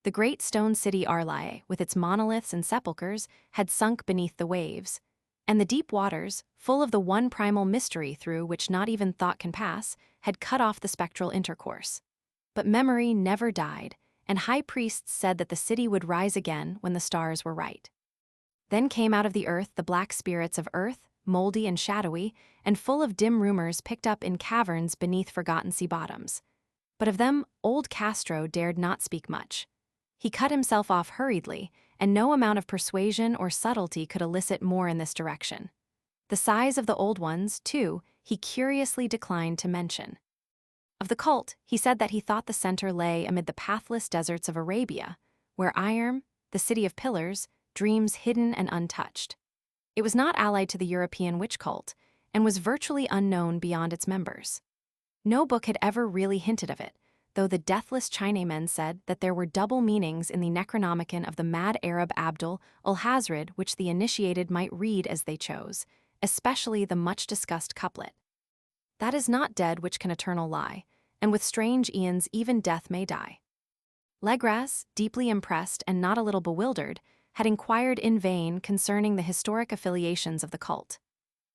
The great stone city Arlae, with its monoliths and sepulchres, had sunk beneath the waves, and the deep waters, full of the one primal mystery through which not even thought can pass, had cut off the spectral intercourse. But memory never died, and high priests said that the city would rise again when the stars were right. Then came out of the earth the black spirits of earth, moldy and shadowy, and full of dim rumors picked up in caverns beneath forgotten sea bottoms. But of them, old Castro dared not speak much. He cut himself off hurriedly, and no amount of persuasion or subtlety could elicit more in this direction. The size of the old ones, too, he curiously declined to mention. Of the cult, he said that he thought the center lay amid the pathless deserts of Arabia, where Irem, the city of pillars, dreams hidden and untouched. It was not allied to the European witch cult, and was virtually unknown beyond its members. No book had ever really hinted of it, though the deathless Chinamen said that there were double meanings in the Necronomicon of the mad Arab Abdul ul-Hazred which the initiated might read as they chose, especially the much-discussed couplet. That is not dead which can eternal lie, and with strange eons even death may die. Legras, deeply impressed and not a little bewildered, had inquired in vain concerning the historic affiliations of the cult.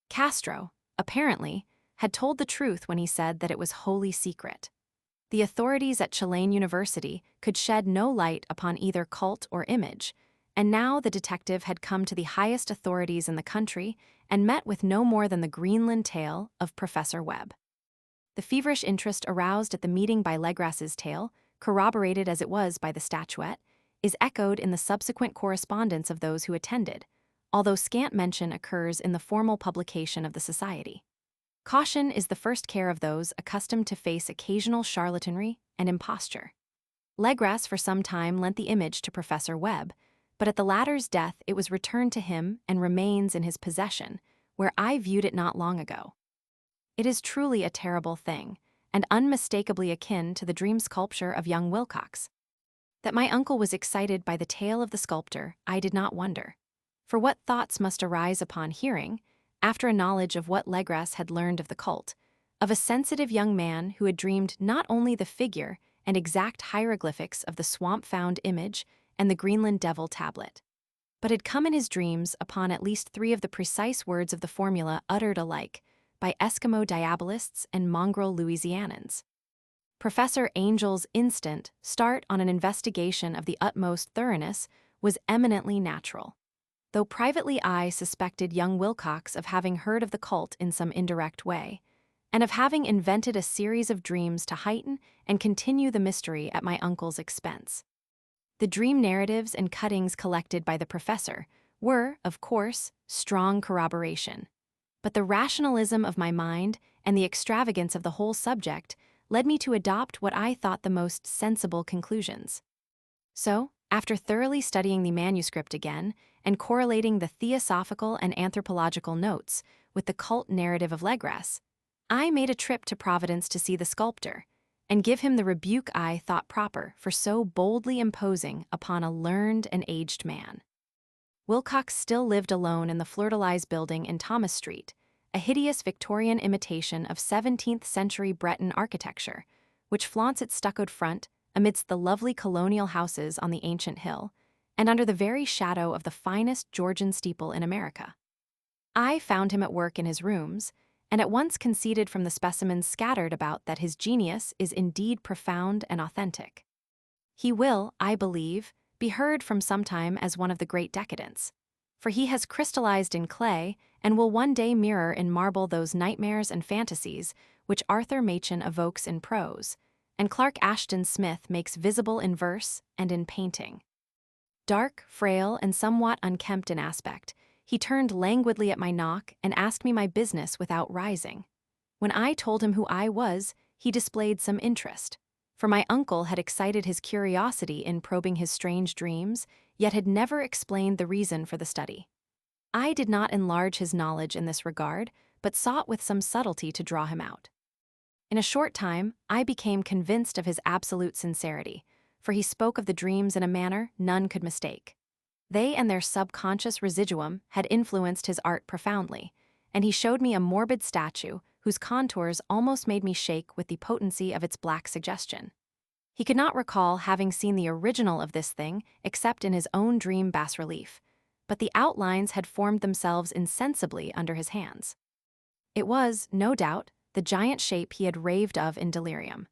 Castro, apparently, had told the truth when he said that it was wholly secret. The authorities at Chilean University could shed no light upon either cult or image, and now the detective had come to the highest authorities in the country and met with no more than the Greenland tale of Professor Webb. The feverish interest aroused at the meeting by Legras's tale, corroborated as it was by the statuette, is echoed in the subsequent correspondence of those who attended, although scant mention occurs in the formal publication of the society. Caution is the first care of those accustomed to face occasional charlatanry and imposture. Legras for some time lent the image to Professor Webb, but at the latter's death it was returned to him and remains in his possession, where I viewed it not long ago. It is truly a terrible thing, and unmistakably akin to the dream sculpture of young Wilcox. That my uncle was excited by the tale of the sculptor, I did not wonder. For what thoughts must arise upon hearing, after a knowledge of what Legras had learned of the cult, of a sensitive young man who had dreamed not only the figure and exact hieroglyphics of the swamp-found image and the Greenland devil tablet, but had come in his dreams upon at least 3 of the precise words of the formula uttered alike by Eskimo diabolists and mongrel Louisianans. Professor Angel's instant start on an investigation of the utmost thoroughness was eminently natural, though privately I suspected young Wilcox of having heard of the cult in some indirect way, and of having invented a series of dreams to heighten and continue the mystery at my uncle's expense. The dream narratives and cuttings collected by the professor were, of course, strong corroboration, but the rationalism of my mind and the extravagance of the whole subject led me to adopt what I thought the most sensible conclusions. So, after thoroughly studying the manuscript again and correlating the theosophical and anthropological notes with the cult narrative of Legras, I made a trip to Providence to see the sculptor and give him the rebuke I thought proper for so boldly imposing upon a learned and aged man. Wilcox still lived alone in the Fleur-de-Lis building in Thomas Street, a hideous Victorian imitation of 17th-century Breton architecture, which flaunts its stuccoed front amidst the lovely colonial houses on the ancient hill, and under the very shadow of the finest Georgian steeple in America. I found him at work in his rooms, and at once conceded from the specimens scattered about that his genius is indeed profound and authentic. He will, I believe, be heard from sometime as one of the great decadents, for he has crystallized in clay and will one day mirror in marble those nightmares and fantasies which Arthur Machen evokes in prose, and Clark Ashton Smith makes visible in verse and in painting. Dark, frail, and somewhat unkempt in aspect, he turned languidly at my knock and asked me my business without rising. When I told him who I was, he displayed some interest, for my uncle had excited his curiosity in probing his strange dreams, yet had never explained the reason for the study. I did not enlarge his knowledge in this regard, but sought with some subtlety to draw him out. In a short time, I became convinced of his absolute sincerity, for he spoke of the dreams in a manner none could mistake. They and their subconscious residuum had influenced his art profoundly, and he showed me a morbid statue whose contours almost made me shake with the potency of its black suggestion. He could not recall having seen the original of this thing except in his own dream bas-relief, but the outlines had formed themselves insensibly under his hands. It was, no doubt, the giant shape he had raved of in delirium.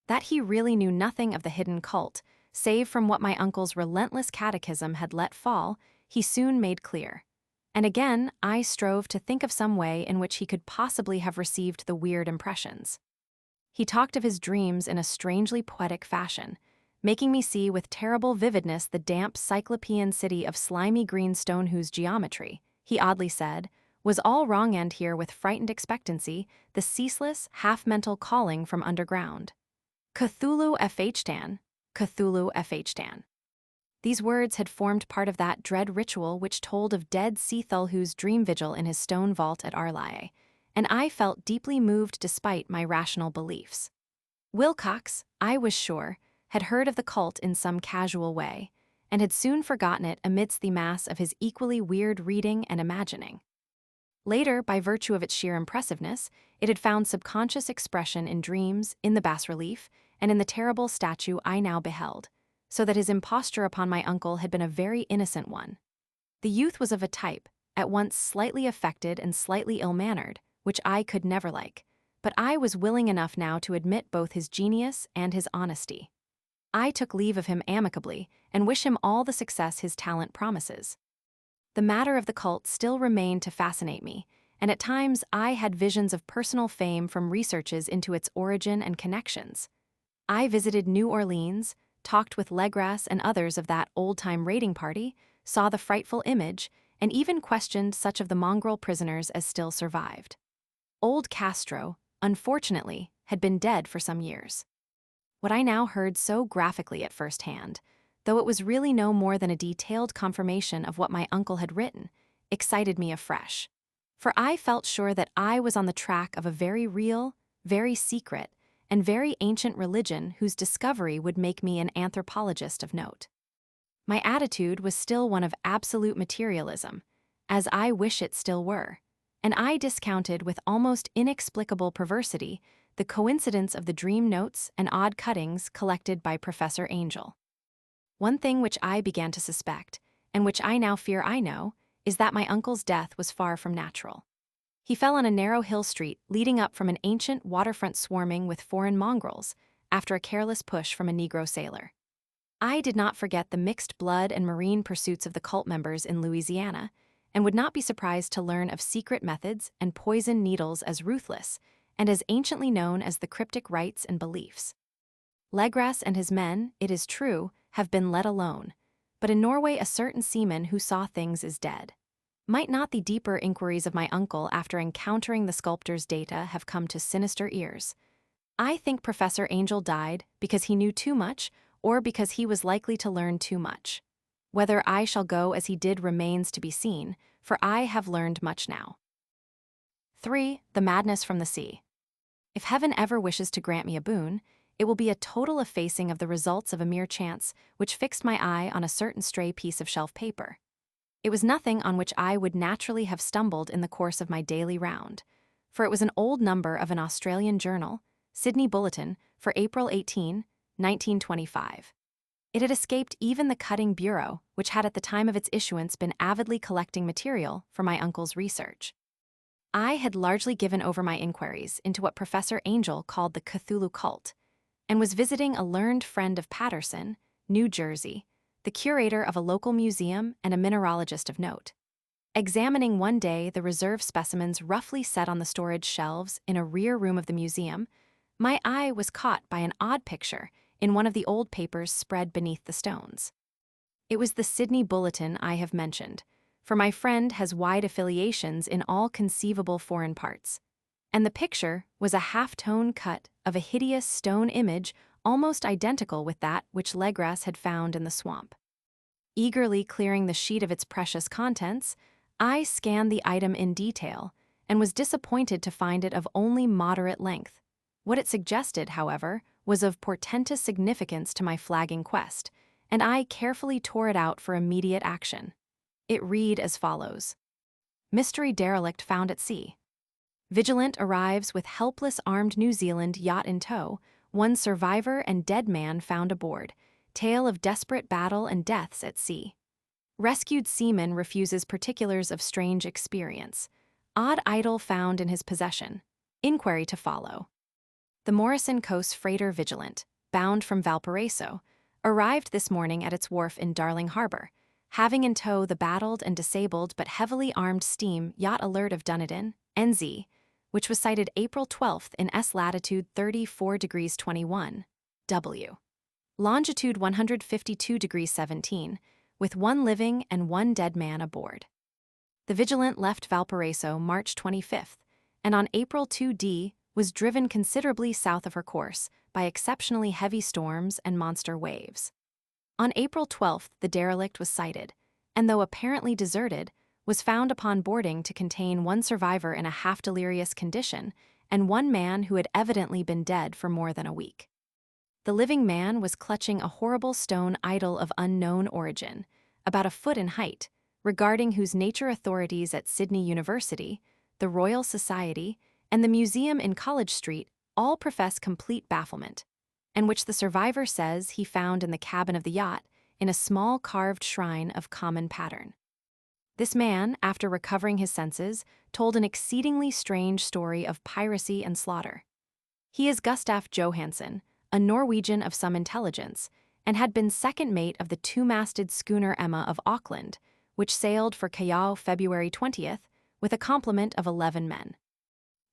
That he really knew nothing of the hidden cult, save from what my uncle's relentless catechism had let fall, he soon made clear. And again, I strove to think of some way in which he could possibly have received the weird impressions. He talked of his dreams in a strangely poetic fashion, making me see with terrible vividness the damp cyclopean city of slimy green stone whose geometry, he oddly said, was all wrong-end here with frightened expectancy, the ceaseless, half-mental calling from underground. Cthulhu FH-tan, Cthulhu FH-tan. These words had formed part of that dread ritual which told of dead Cthulhu's dream vigil in his stone vault at Arlae, and I felt deeply moved despite my rational beliefs. Wilcox, I was sure, had heard of the cult in some casual way, and had soon forgotten it amidst the mass of his equally weird reading and imagining. Later, by virtue of its sheer impressiveness, it had found subconscious expression in dreams, in the bas-relief, and in the terrible statue I now beheld, so that his imposture upon my uncle had been a very innocent one. The youth was of a type, at once slightly affected and slightly ill-mannered, which I could never like, but I was willing enough now to admit both his genius and his honesty. I took leave of him amicably and wish him all the success his talent promises. The matter of the cult still remained to fascinate me, and at times I had visions of personal fame from researches into its origin and connections. I visited New Orleans, talked with Legras and others of that old-time raiding party, saw the frightful image, and even questioned such of the mongrel prisoners as still survived. Old Castro, unfortunately, had been dead for some years. What I now heard so graphically at first hand, though it was really no more than a detailed confirmation of what my uncle had written, excited me afresh. For I felt sure that I was on the track of a very real, very secret, and very ancient religion whose discovery would make me an anthropologist of note. My attitude was still one of absolute materialism, as I wish it still were, and I discounted with almost inexplicable perversity the coincidence of the dream notes and odd cuttings collected by Professor Angel. One thing which I began to suspect, and which I now fear I know, is that my uncle's death was far from natural. He fell on a narrow hill street leading up from an ancient waterfront swarming with foreign mongrels after a careless push from a Negro sailor. I did not forget the mixed blood and marine pursuits of the cult members in Louisiana, and would not be surprised to learn of secret methods and poison needles as ruthless, and as anciently known as the cryptic rites and beliefs. Legras and his men, it is true, have been let alone, but in Norway a certain seaman who saw things is dead. Might not the deeper inquiries of my uncle after encountering the sculptor's data have come to sinister ears? I think Professor Angel died because he knew too much or because he was likely to learn too much. Whether I shall go as he did remains to be seen, for I have learned much now. 3. The madness from the sea. If heaven ever wishes to grant me a boon, it will be a total effacing of the results of a mere chance which fixed my eye on a certain stray piece of shelf paper. It was nothing on which I would naturally have stumbled in the course of my daily round, for it was an old number of an Australian journal, Sydney Bulletin, for April 18, 1925. It had escaped even the cutting bureau, which had at the time of its issuance been avidly collecting material for my uncle's research. I had largely given over my inquiries into what Professor Angel called the Cthulhu cult, and was visiting a learned friend of Paterson, New Jersey, the curator of a local museum and a mineralogist of note. Examining one day the reserve specimens roughly set on the storage shelves in a rear room of the museum, my eye was caught by an odd picture in one of the old papers spread beneath the stones. It was the Sydney Bulletin I have mentioned, for my friend has wide affiliations in all conceivable foreign parts, and the picture was a half-tone cut of a hideous stone image almost identical with that which Legras had found in the swamp. Eagerly clearing the sheet of its precious contents, I scanned the item in detail and was disappointed to find it of only moderate length. What it suggested, however, was of portentous significance to my flagging quest, and I carefully tore it out for immediate action. It read as follows: Mystery derelict found at sea. Vigilant arrives with helpless armed New Zealand yacht in tow, one survivor and dead man found aboard. Tale of desperate battle and deaths at sea. Rescued seaman refuses particulars of strange experience. Odd idol found in his possession. Inquiry to follow. The Morrison Coast freighter Vigilant, bound from Valparaiso, arrived this morning at its wharf in Darling Harbor, having in tow the battled and disabled but heavily armed steam yacht Alert of Dunedin, NZ, which was sighted April 12th in S latitude 34 degrees 21 W. Longitude 152 degrees 17, with one living and one dead man aboard. The Vigilant left Valparaiso March 25th, and on April 2D was driven considerably south of her course by exceptionally heavy storms and monster waves. On April 12th, the derelict was sighted, and though apparently deserted, was found upon boarding to contain one survivor in a half-delirious condition and one man who had evidently been dead for more than a week. The living man was clutching a horrible stone idol of unknown origin, about a foot in height, regarding whose nature authorities at Sydney University, the Royal Society, and the museum in College Street all profess complete bafflement, and which the survivor says he found in the cabin of the yacht in a small carved shrine of common pattern. This man, after recovering his senses, told an exceedingly strange story of piracy and slaughter. He is Gustaf Johansen, a Norwegian of some intelligence, and had been second mate of the two-masted schooner Emma of Auckland, which sailed for Callao February 20th, with a complement of 11 men.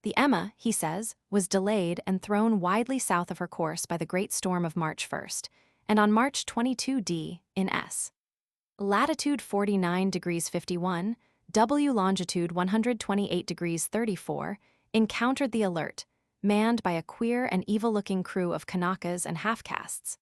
The Emma, he says, was delayed and thrown widely south of her course by the great storm of March 1st, and on March 22d, in S. latitude 49 degrees 51, W longitude 128 degrees 34, encountered the Alert, manned by a queer and evil-looking crew of Kanakas and half-castes.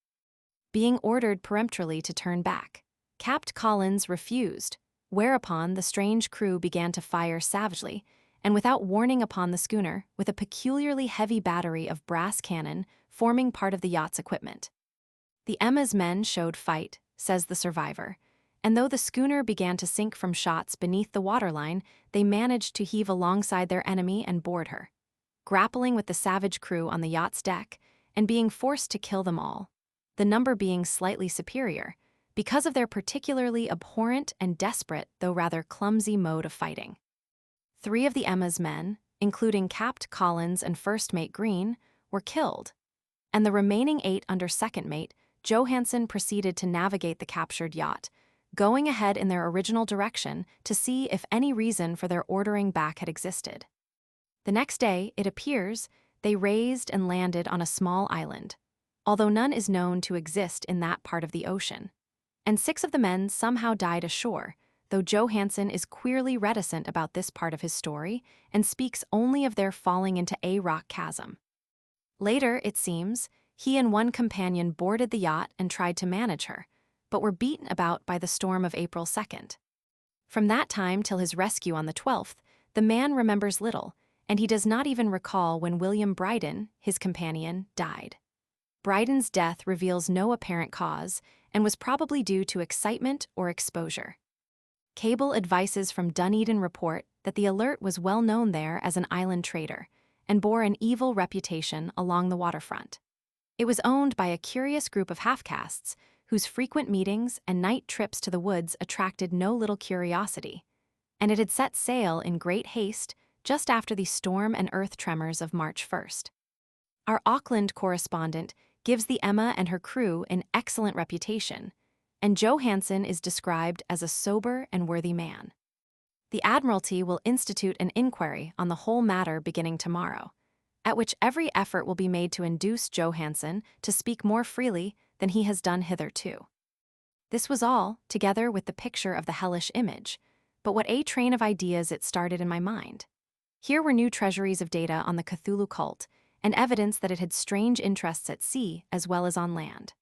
Being ordered peremptorily to turn back, Capt. Collins refused, whereupon the strange crew began to fire savagely, and without warning upon the schooner, with a peculiarly heavy battery of brass cannon forming part of the yacht's equipment. The Emma's men showed fight, says the survivor, and though the schooner began to sink from shots beneath the waterline, they managed to heave alongside their enemy and board her, grappling with the savage crew on the yacht's deck and being forced to kill them all, the number being slightly superior, because of their particularly abhorrent and desperate, though rather clumsy mode of fighting. 3 of the Emma's men, including Capt. Collins and First Mate Green, were killed, and the remaining 8 under Second Mate Johansen proceeded to navigate the captured yacht, going ahead in their original direction to see if any reason for their ordering back had existed. The next day, it appears, they raised and landed on a small island, although none is known to exist in that part of the ocean, and 6 of the men somehow died ashore, though Johansen is queerly reticent about this part of his story and speaks only of their falling into a rock chasm. Later, it seems, he and one companion boarded the yacht and tried to manage her, but were beaten about by the storm of April 2nd. From that time till his rescue on the 12th, the man remembers little, and he does not even recall when William Bryden, his companion, died. Bryden's death reveals no apparent cause and was probably due to excitement or exposure. Cable advices from Dunedin report that the Alert was well known there as an island trader and bore an evil reputation along the waterfront. It was owned by a curious group of half-castes whose frequent meetings and night trips to the woods attracted no little curiosity, and it had set sail in great haste just after the storm and earth tremors of March 1st. Our Auckland correspondent gives the Emma and her crew an excellent reputation, and Johansen is described as a sober and worthy man. The Admiralty will institute an inquiry on the whole matter beginning tomorrow, at which every effort will be made to induce Johansen to speak more freely than he has done hitherto. This was all, together with the picture of the hellish image, but what a train of ideas it started in my mind. Here were new treasuries of data on the Cthulhu cult, and evidence that it had strange interests at sea as well as on land.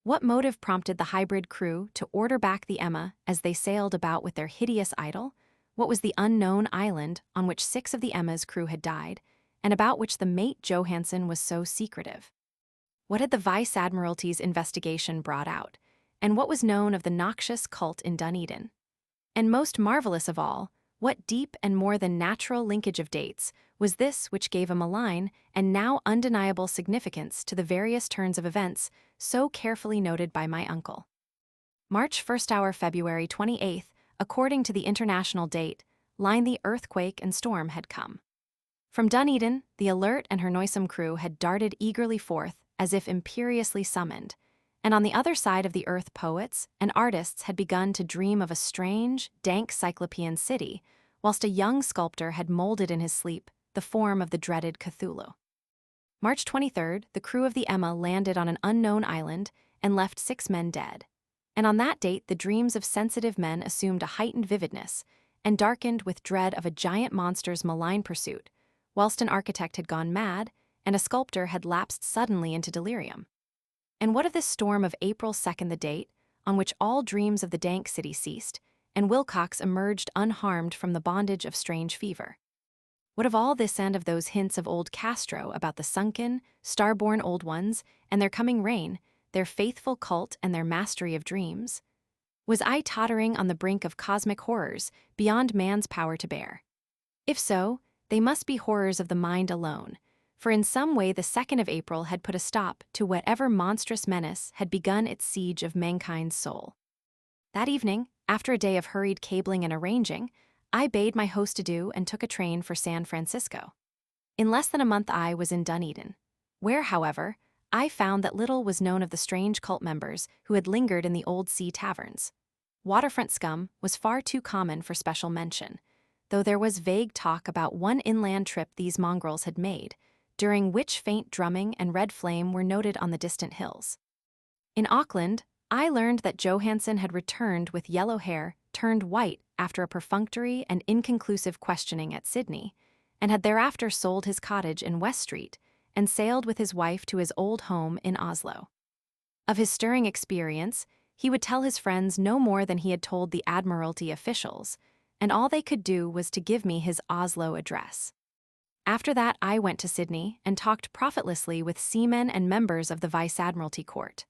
What motive prompted the hybrid crew to order back the Emma as they sailed about with their hideous idol? What was the unknown island on which 6 of the Emma's crew had died, and about which the mate Johansen was so secretive? What had the Vice Admiralty's investigation brought out, and what was known of the noxious cult in Dunedin? And most marvelous of all, what deep and more than natural linkage of dates was this which gave a malign and now undeniable significance to the various turns of events so carefully noted by my uncle. March 1st hour February 28th, according to the international date, line the earthquake and storm had come. From Dunedin, the Alert and her noisome crew had darted eagerly forth as if imperiously summoned, and on the other side of the earth poets and artists had begun to dream of a strange, dank cyclopean city, whilst a young sculptor had molded in his sleep the form of the dreaded Cthulhu. March 23rd, the crew of the Emma landed on an unknown island and left 6 men dead, and on that date the dreams of sensitive men assumed a heightened vividness and darkened with dread of a giant monster's malign pursuit, whilst an architect had gone mad and a sculptor had lapsed suddenly into delirium. And what of this storm of April 2nd, the date on which all dreams of the dank city ceased, and Wilcox emerged unharmed from the bondage of strange fever? What of all this and of those hints of old Castro about the sunken, star-born old ones and their coming reign, their faithful cult and their mastery of dreams? Was I tottering on the brink of cosmic horrors beyond man's power to bear? If so, they must be horrors of the mind alone, for in some way the 2nd of April had put a stop to whatever monstrous menace had begun its siege of mankind's soul. That evening, After a day of hurried cabling and arranging, I bade my host adieu and took a train for San Francisco. In less than a month I was in Dunedin, where, however, I found that little was known of the strange cult members who had lingered in the old sea taverns. Waterfront scum was far too common for special mention, though there was vague talk about one inland trip these mongrels had made, during which faint drumming and red flame were noted on the distant hills. In Auckland, I learned that Johansen had returned with yellow hair turned white after a perfunctory and inconclusive questioning at Sydney, and had thereafter sold his cottage in West Street and sailed with his wife to his old home in Oslo. Of his stirring experience, he would tell his friends no more than he had told the Admiralty officials, and all they could do was to give me his Oslo address. After that, I went to Sydney and talked profitlessly with seamen and members of the Vice Admiralty Court.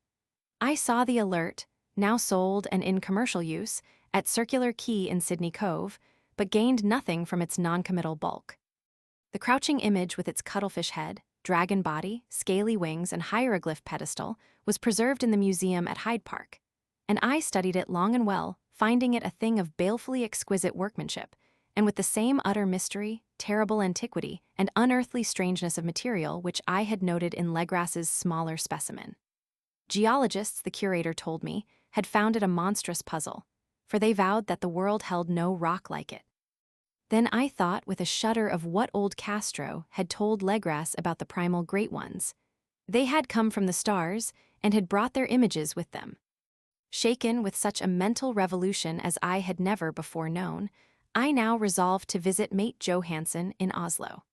I saw the Alert, now sold and in commercial use, at Circular Quay in Sydney Cove, but gained nothing from its noncommittal bulk. The crouching image with its cuttlefish head, dragon body, scaly wings, and hieroglyph pedestal was preserved in the museum at Hyde Park, and I studied it long and well, finding it a thing of balefully exquisite workmanship, and with the same utter mystery, terrible antiquity, and unearthly strangeness of material which I had noted in Legras's smaller specimen. Geologists, the curator told me, had found it a monstrous puzzle, for they vowed that the world held no rock like it. Then I thought with a shudder of what old Castro had told Legras about the primal great ones. They had come from the stars and had brought their images with them. Shaken with such a mental revolution as I had never before known, I now resolved to visit mate Johansen in Oslo.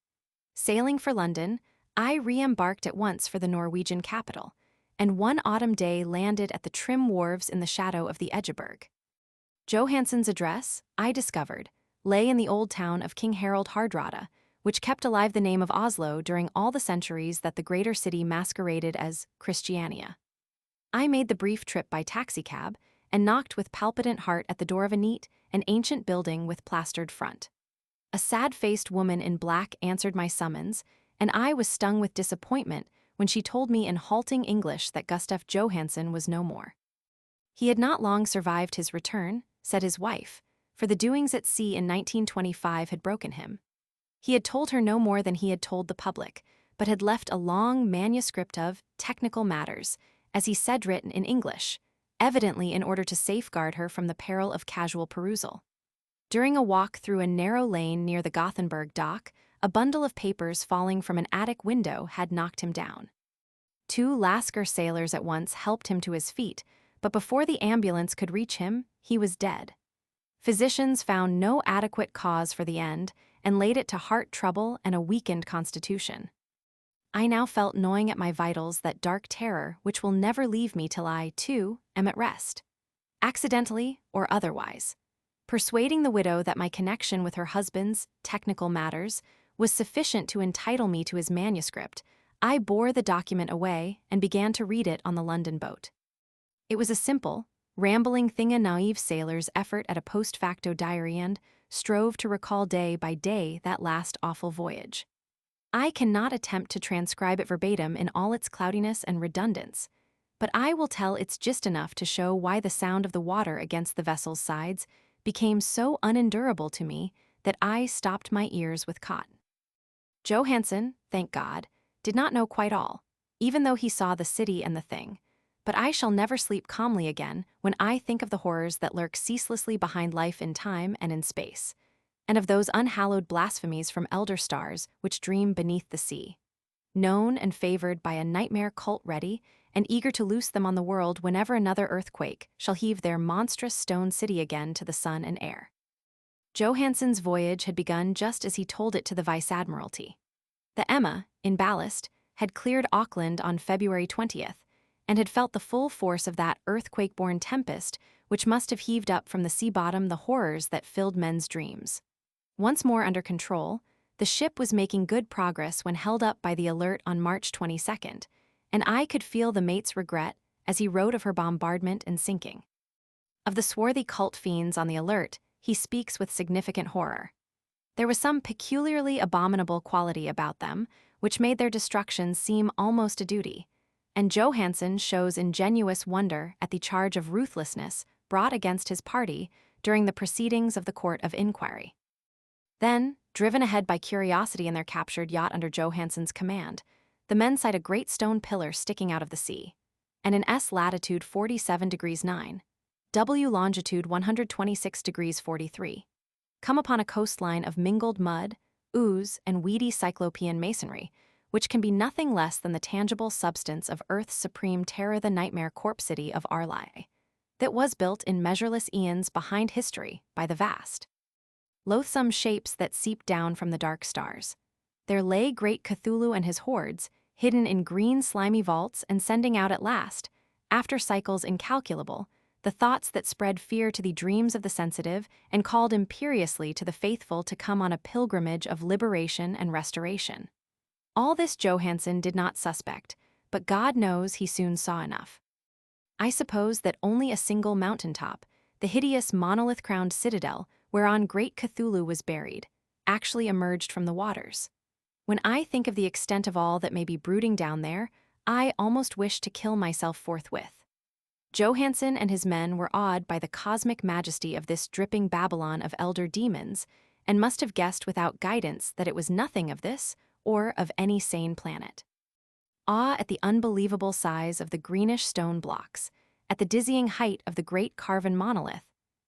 Sailing for London, I re-embarked at once for the Norwegian capital, and one autumn day landed at the trim wharves in the shadow of the Edgeburg. Johansen's address, I discovered, lay in the old town of King Harald Hardrada, which kept alive the name of Oslo during all the centuries that the greater city masqueraded as Christiania. I made the brief trip by taxicab and knocked with palpitant heart at the door of a neat and ancient building with plastered front. A sad-faced woman in black answered my summons, and I was stung with disappointment when she told me in halting English that Gustaf Johansen was no more. He had not long survived his return, said his wife, for the doings at sea in 1925 had broken him. He had told her no more than he had told the public, but had left a long manuscript of technical matters, as he said written in English, evidently in order to safeguard her from the peril of casual perusal. During a walk through a narrow lane near the Gothenburg dock, a bundle of papers falling from an attic window had knocked him down. 2 Lascar sailors at once helped him to his feet, but before the ambulance could reach him, he was dead. Physicians found no adequate cause for the end and laid it to heart trouble and a weakened constitution. I now felt gnawing at my vitals that dark terror which will never leave me till I, too, am at rest, accidentally or otherwise. Persuading the widow that my connection with her husband's technical matters was sufficient to entitle me to his manuscript, I bore the document away and began to read it on the London boat. It was a simple, rambling thing a naive sailor's effort at a post facto diary and strove to recall day by day that last awful voyage. I cannot attempt to transcribe it verbatim in all its cloudiness and redundance, but I will tell its gist enough to show why the sound of the water against the vessel's sides became so unendurable to me that I stopped my ears with cotton. Johansen, thank God, did not know quite all, even though he saw the city and the thing, but I shall never sleep calmly again when I think of the horrors that lurk ceaselessly behind life in time and in space, and of those unhallowed blasphemies from elder stars which dream beneath the sea, known and favored by a nightmare cult ready and eager to loose them on the world whenever another earthquake shall heave their monstrous stone city again to the sun and air. Johansen's voyage had begun just as he told it to the Vice Admiralty. The Emma, in ballast, had cleared Auckland on February 20th, and had felt the full force of that earthquake-born tempest which must have heaved up from the sea bottom the horrors that filled men's dreams. Once more under control, the ship was making good progress when held up by the Alert on March 22nd, and I could feel the mate's regret as he wrote of her bombardment and sinking. Of the swarthy cult fiends on the Alert, he speaks with significant horror. There was some peculiarly abominable quality about them, which made their destruction seem almost a duty, and Johansen shows ingenuous wonder at the charge of ruthlessness brought against his party during the proceedings of the Court of Inquiry. Then, driven ahead by curiosity in their captured yacht under Johansen's command, the men sight a great stone pillar sticking out of the sea, and in S latitude 47 degrees 9, W longitude 126 degrees 43, come upon a coastline of mingled mud, ooze, and weedy cyclopean masonry, which can be nothing less than the tangible substance of Earth's supreme terror, the nightmare corpse city of Arlai, that was built in measureless eons behind history by the vast, loathsome shapes that seep down from the dark stars. There lay great Cthulhu and his hordes, hidden in green slimy vaults and sending out at last, after cycles incalculable, the thoughts that spread fear to the dreams of the sensitive and called imperiously to the faithful to come on a pilgrimage of liberation and restoration. All this Johansen did not suspect, but God knows he soon saw enough. I suppose that only a single mountaintop, the hideous monolith-crowned citadel whereon great Cthulhu was buried, actually emerged from the waters. When I think of the extent of all that may be brooding down there, I almost wish to kill myself forthwith. Johansen and his men were awed by the cosmic majesty of this dripping Babylon of elder demons, and must have guessed without guidance that it was nothing of this or of any sane planet. Awe at the unbelievable size of the greenish stone blocks, at the dizzying height of the great carven monolith,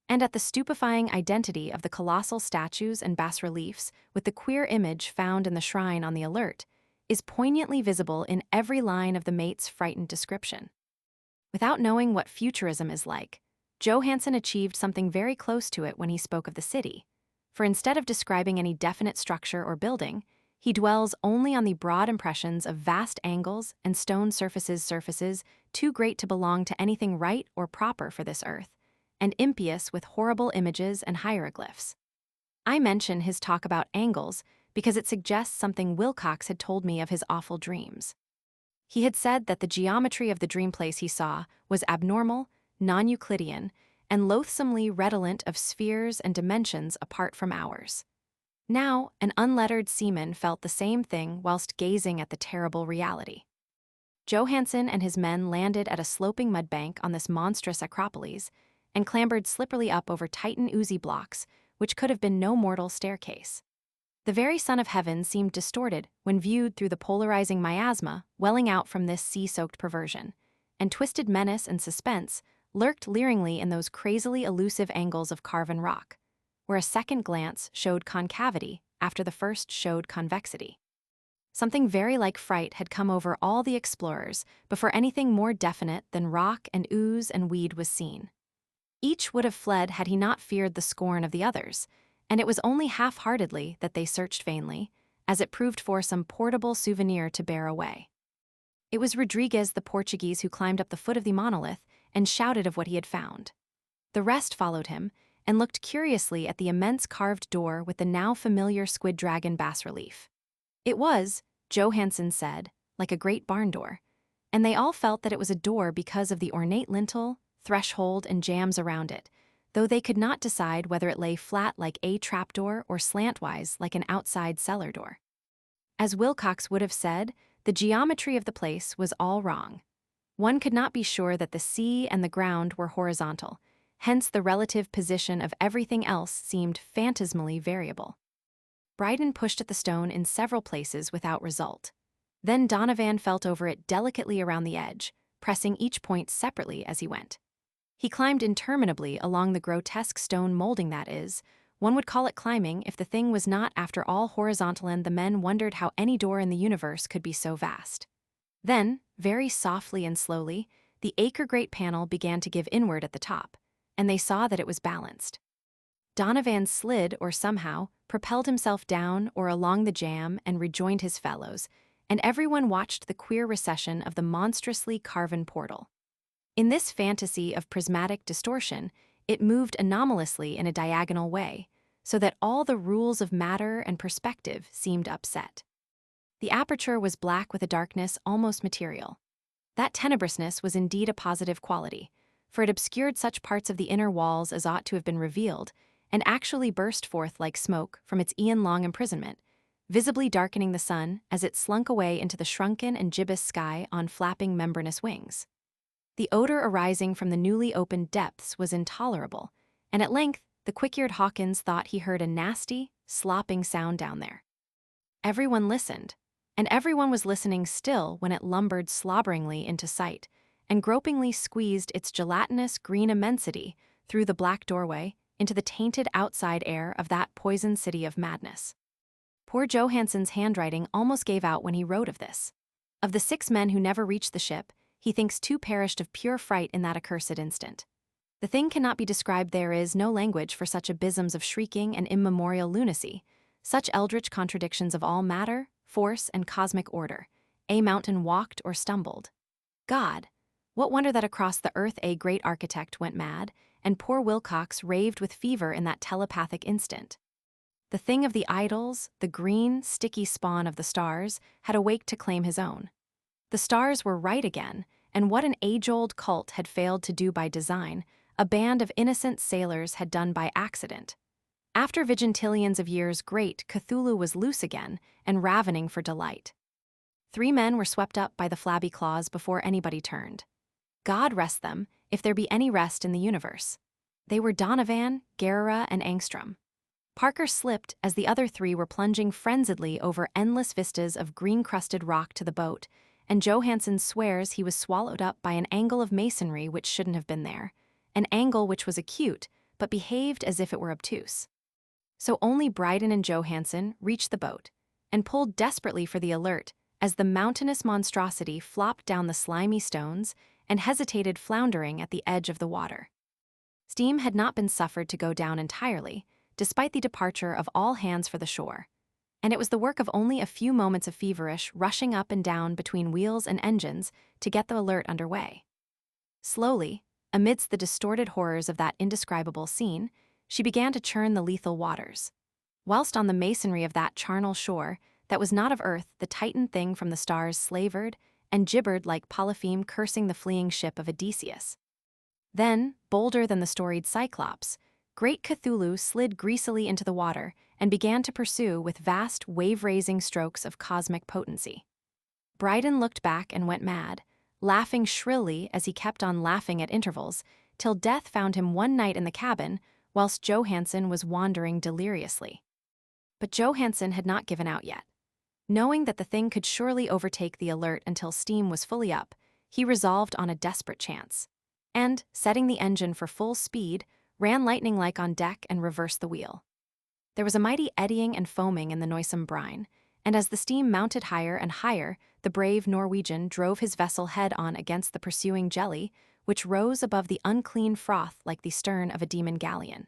and at the stupefying identity of the colossal statues and bas-reliefs with the queer image found in the shrine on the alert, is poignantly visible in every line of the mate's frightened description. Without knowing what futurism is like, Johansen achieved something very close to it when he spoke of the city, for instead of describing any definite structure or building, he dwells only on the broad impressions of vast angles and stone surfaces too great to belong to anything right or proper for this earth, and impious with horrible images and hieroglyphs. I mention his talk about angles because it suggests something Wilcox had told me of his awful dreams. He had said that the geometry of the dream place he saw was abnormal, non-Euclidean, and loathsomely redolent of spheres and dimensions apart from ours. Now, an unlettered seaman felt the same thing whilst gazing at the terrible reality. Johansen and his men landed at a sloping mudbank on this monstrous acropolis and clambered slipperily up over Titan oozy blocks, which could have been no mortal staircase. The very sun of heaven seemed distorted when viewed through the polarizing miasma welling out from this sea-soaked perversion, and twisted menace and suspense lurked leeringly in those crazily elusive angles of carven rock, where a second glance showed concavity after the first showed convexity. Something very like fright had come over all the explorers before anything more definite than rock and ooze and weed was seen. Each would have fled had he not feared the scorn of the others, and it was only half-heartedly that they searched vainly, as it proved for some portable souvenir to bear away. It was Rodriguez the Portuguese who climbed up the foot of the monolith and shouted of what he had found. The rest followed him and looked curiously at the immense carved door with the now familiar squid dragon bas-relief. It was, Johansen said, like a great barn door, and they all felt that it was a door because of the ornate lintel, threshold, and jambs around it, though they could not decide whether it lay flat like a trapdoor or slantwise like an outside cellar door. As Wilcox would have said, the geometry of the place was all wrong. One could not be sure that the sea and the ground were horizontal, hence the relative position of everything else seemed phantasmally variable. Bryden pushed at the stone in several places without result. Then Donovan felt over it delicately around the edge, pressing each point separately as he went. He climbed interminably along the grotesque stone molding that is, one would call it climbing if the thing was not after all horizontal, and the men wondered how any door in the universe could be so vast. Then, very softly and slowly, the acre-great panel began to give inward at the top, and they saw that it was balanced. Donovan slid or somehow propelled himself down or along the jamb and rejoined his fellows, and everyone watched the queer recession of the monstrously carven portal. In this fantasy of prismatic distortion, it moved anomalously in a diagonal way, so that all the rules of matter and perspective seemed upset. The aperture was black with a darkness almost material. That tenebrousness was indeed a positive quality, for it obscured such parts of the inner walls as ought to have been revealed, and actually burst forth like smoke from its eon-long imprisonment, visibly darkening the sun as it slunk away into the shrunken and gibbous sky on flapping membranous wings. The odor arising from the newly opened depths was intolerable, and at length the quick-eared Hawkins thought he heard a nasty, slopping sound down there. Everyone listened, and everyone was listening still when it lumbered slobberingly into sight and gropingly squeezed its gelatinous green immensity through the black doorway into the tainted outside air of that poison city of madness. Poor Johansen's handwriting almost gave out when he wrote of this. Of the 6 men who never reached the ship, he thinks 2 perished of pure fright in that accursed instant. The thing cannot be described. There is no language for such abysms of shrieking and immemorial lunacy, such eldritch contradictions of all matter, force, and cosmic order. A mountain walked or stumbled. God! What wonder that across the earth a great architect went mad, and poor Wilcox raved with fever in that telepathic instant. The thing of the idols, the green, sticky spawn of the stars, had awaked to claim his own. The stars were right again, and what an age-old cult had failed to do by design, a band of innocent sailors had done by accident. After vigintillions of years, great Cthulhu was loose again and ravening for delight. 3 men were swept up by the flabby claws before anybody turned. God rest them, if there be any rest in the universe. They were Donovan, Guerrera, and Angstrom. Parker slipped as the other 3 were plunging frenziedly over endless vistas of green-crusted rock to the boat, and Johansen swears he was swallowed up by an angle of masonry which shouldn't have been there, an angle which was acute but behaved as if it were obtuse. So only Bryden and Johansen reached the boat and pulled desperately for the Alert as the mountainous monstrosity flopped down the slimy stones and hesitated floundering at the edge of the water. Steam had not been suffered to go down entirely, despite the departure of all hands for the shore, and it was the work of only a few moments of feverish rushing up and down between wheels and engines to get the Alert under way. Slowly, amidst the distorted horrors of that indescribable scene, she began to churn the lethal waters. Whilst on the masonry of that charnel shore that was not of earth, the Titan thing from the stars slavered and gibbered like Polypheme cursing the fleeing ship of Odysseus. Then, bolder than the storied Cyclops, great Cthulhu slid greasily into the water and began to pursue with vast wave-raising strokes of cosmic potency. Bryden looked back and went mad, laughing shrilly as he kept on laughing at intervals, till death found him one night in the cabin whilst Johansen was wandering deliriously. But Johansen had not given out yet. Knowing that the thing could surely overtake the Alert until steam was fully up, he resolved on a desperate chance, and, setting the engine for full speed, ran lightning-like on deck and reversed the wheel. There was a mighty eddying and foaming in the noisome brine, and as the steam mounted higher and higher, the brave Norwegian drove his vessel head-on against the pursuing jelly, which rose above the unclean froth like the stern of a demon galleon.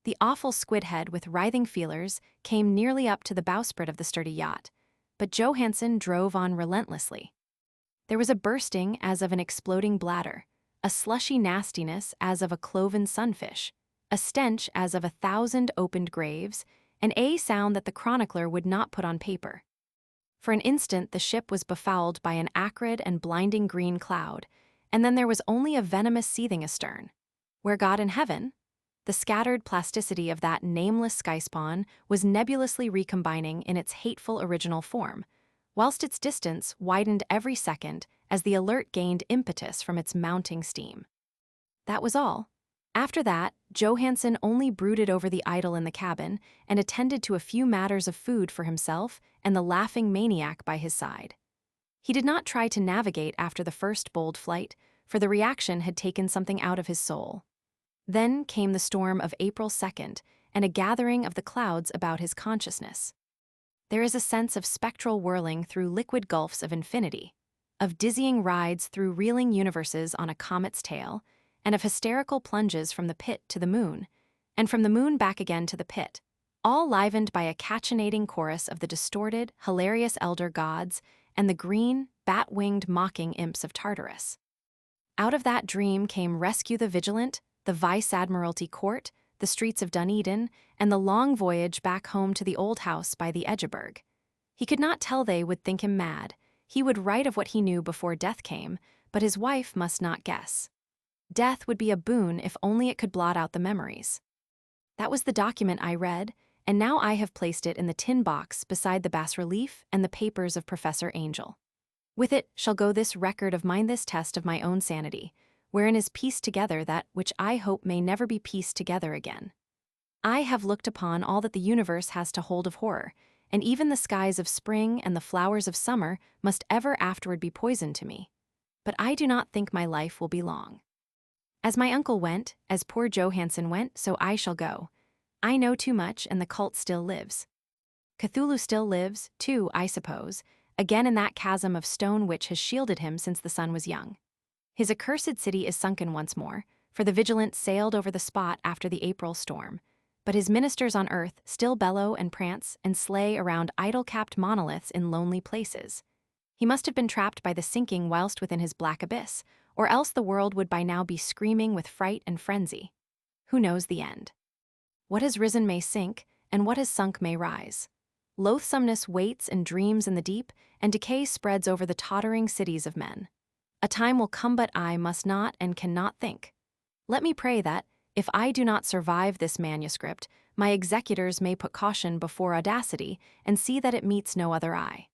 The awful squid head with writhing feelers came nearly up to the bowsprit of the sturdy yacht, but Johansen drove on relentlessly. There was a bursting as of an exploding bladder, a slushy nastiness as of a cloven sunfish, a stench as of 1,000 opened graves, and a sound that the chronicler would not put on paper. For an instant the ship was befouled by an acrid and blinding green cloud, and then there was only a venomous seething astern. Where God in heaven? The scattered plasticity of that nameless skyspawn was nebulously recombining in its hateful original form, whilst its distance widened every second as the Alert gained impetus from its mounting steam. That was all. After that, Johansen only brooded over the idol in the cabin and attended to a few matters of food for himself and the laughing maniac by his side. He did not try to navigate after the first bold flight, for the reaction had taken something out of his soul. Then came the storm of April 2nd and a gathering of the clouds about his consciousness. There is a sense of spectral whirling through liquid gulfs of infinity, of dizzying rides through reeling universes on a comet's tail, and of hysterical plunges from the pit to the moon, and from the moon back again to the pit, all livened by a cachinnating chorus of the distorted, hilarious elder gods and the green, bat-winged mocking imps of Tartarus. Out of that dream came Rescue the Vigilant, the Vice-Admiralty Court, the streets of Dunedin, and the long voyage back home to the old house by the Edgeburg. He could not tell they would think him mad. He would write of what he knew before death came, but his wife must not guess. Death would be a boon if only it could blot out the memories. That was the document I read, and now I have placed it in the tin box beside the bas-relief and the papers of Professor Angel. With it shall go this record of mine, this test of my own sanity, wherein is pieced together that which I hope may never be pieced together again. I have looked upon all that the universe has to hold of horror, and even the skies of spring and the flowers of summer must ever afterward be poison to me. But I do not think my life will be long. As my uncle went, as poor Johansen went, so I shall go. I know too much, and the cult still lives. Cthulhu still lives, too, I suppose, again in that chasm of stone which has shielded him since the sun was young. His accursed city is sunken once more, for the vigilant sailed over the spot after the April storm. But his ministers on earth still bellow and prance and slay around idol-capped monoliths in lonely places. He must have been trapped by the sinking whilst within his black abyss, or else the world would by now be screaming with fright and frenzy. Who knows the end? What has risen may sink, and what has sunk may rise. Loathsomeness waits and dreams in the deep, and decay spreads over the tottering cities of men. A time will come, but I must not and cannot think. Let me pray that, if I do not survive this manuscript, my executors may put caution before audacity and see that it meets no other eye.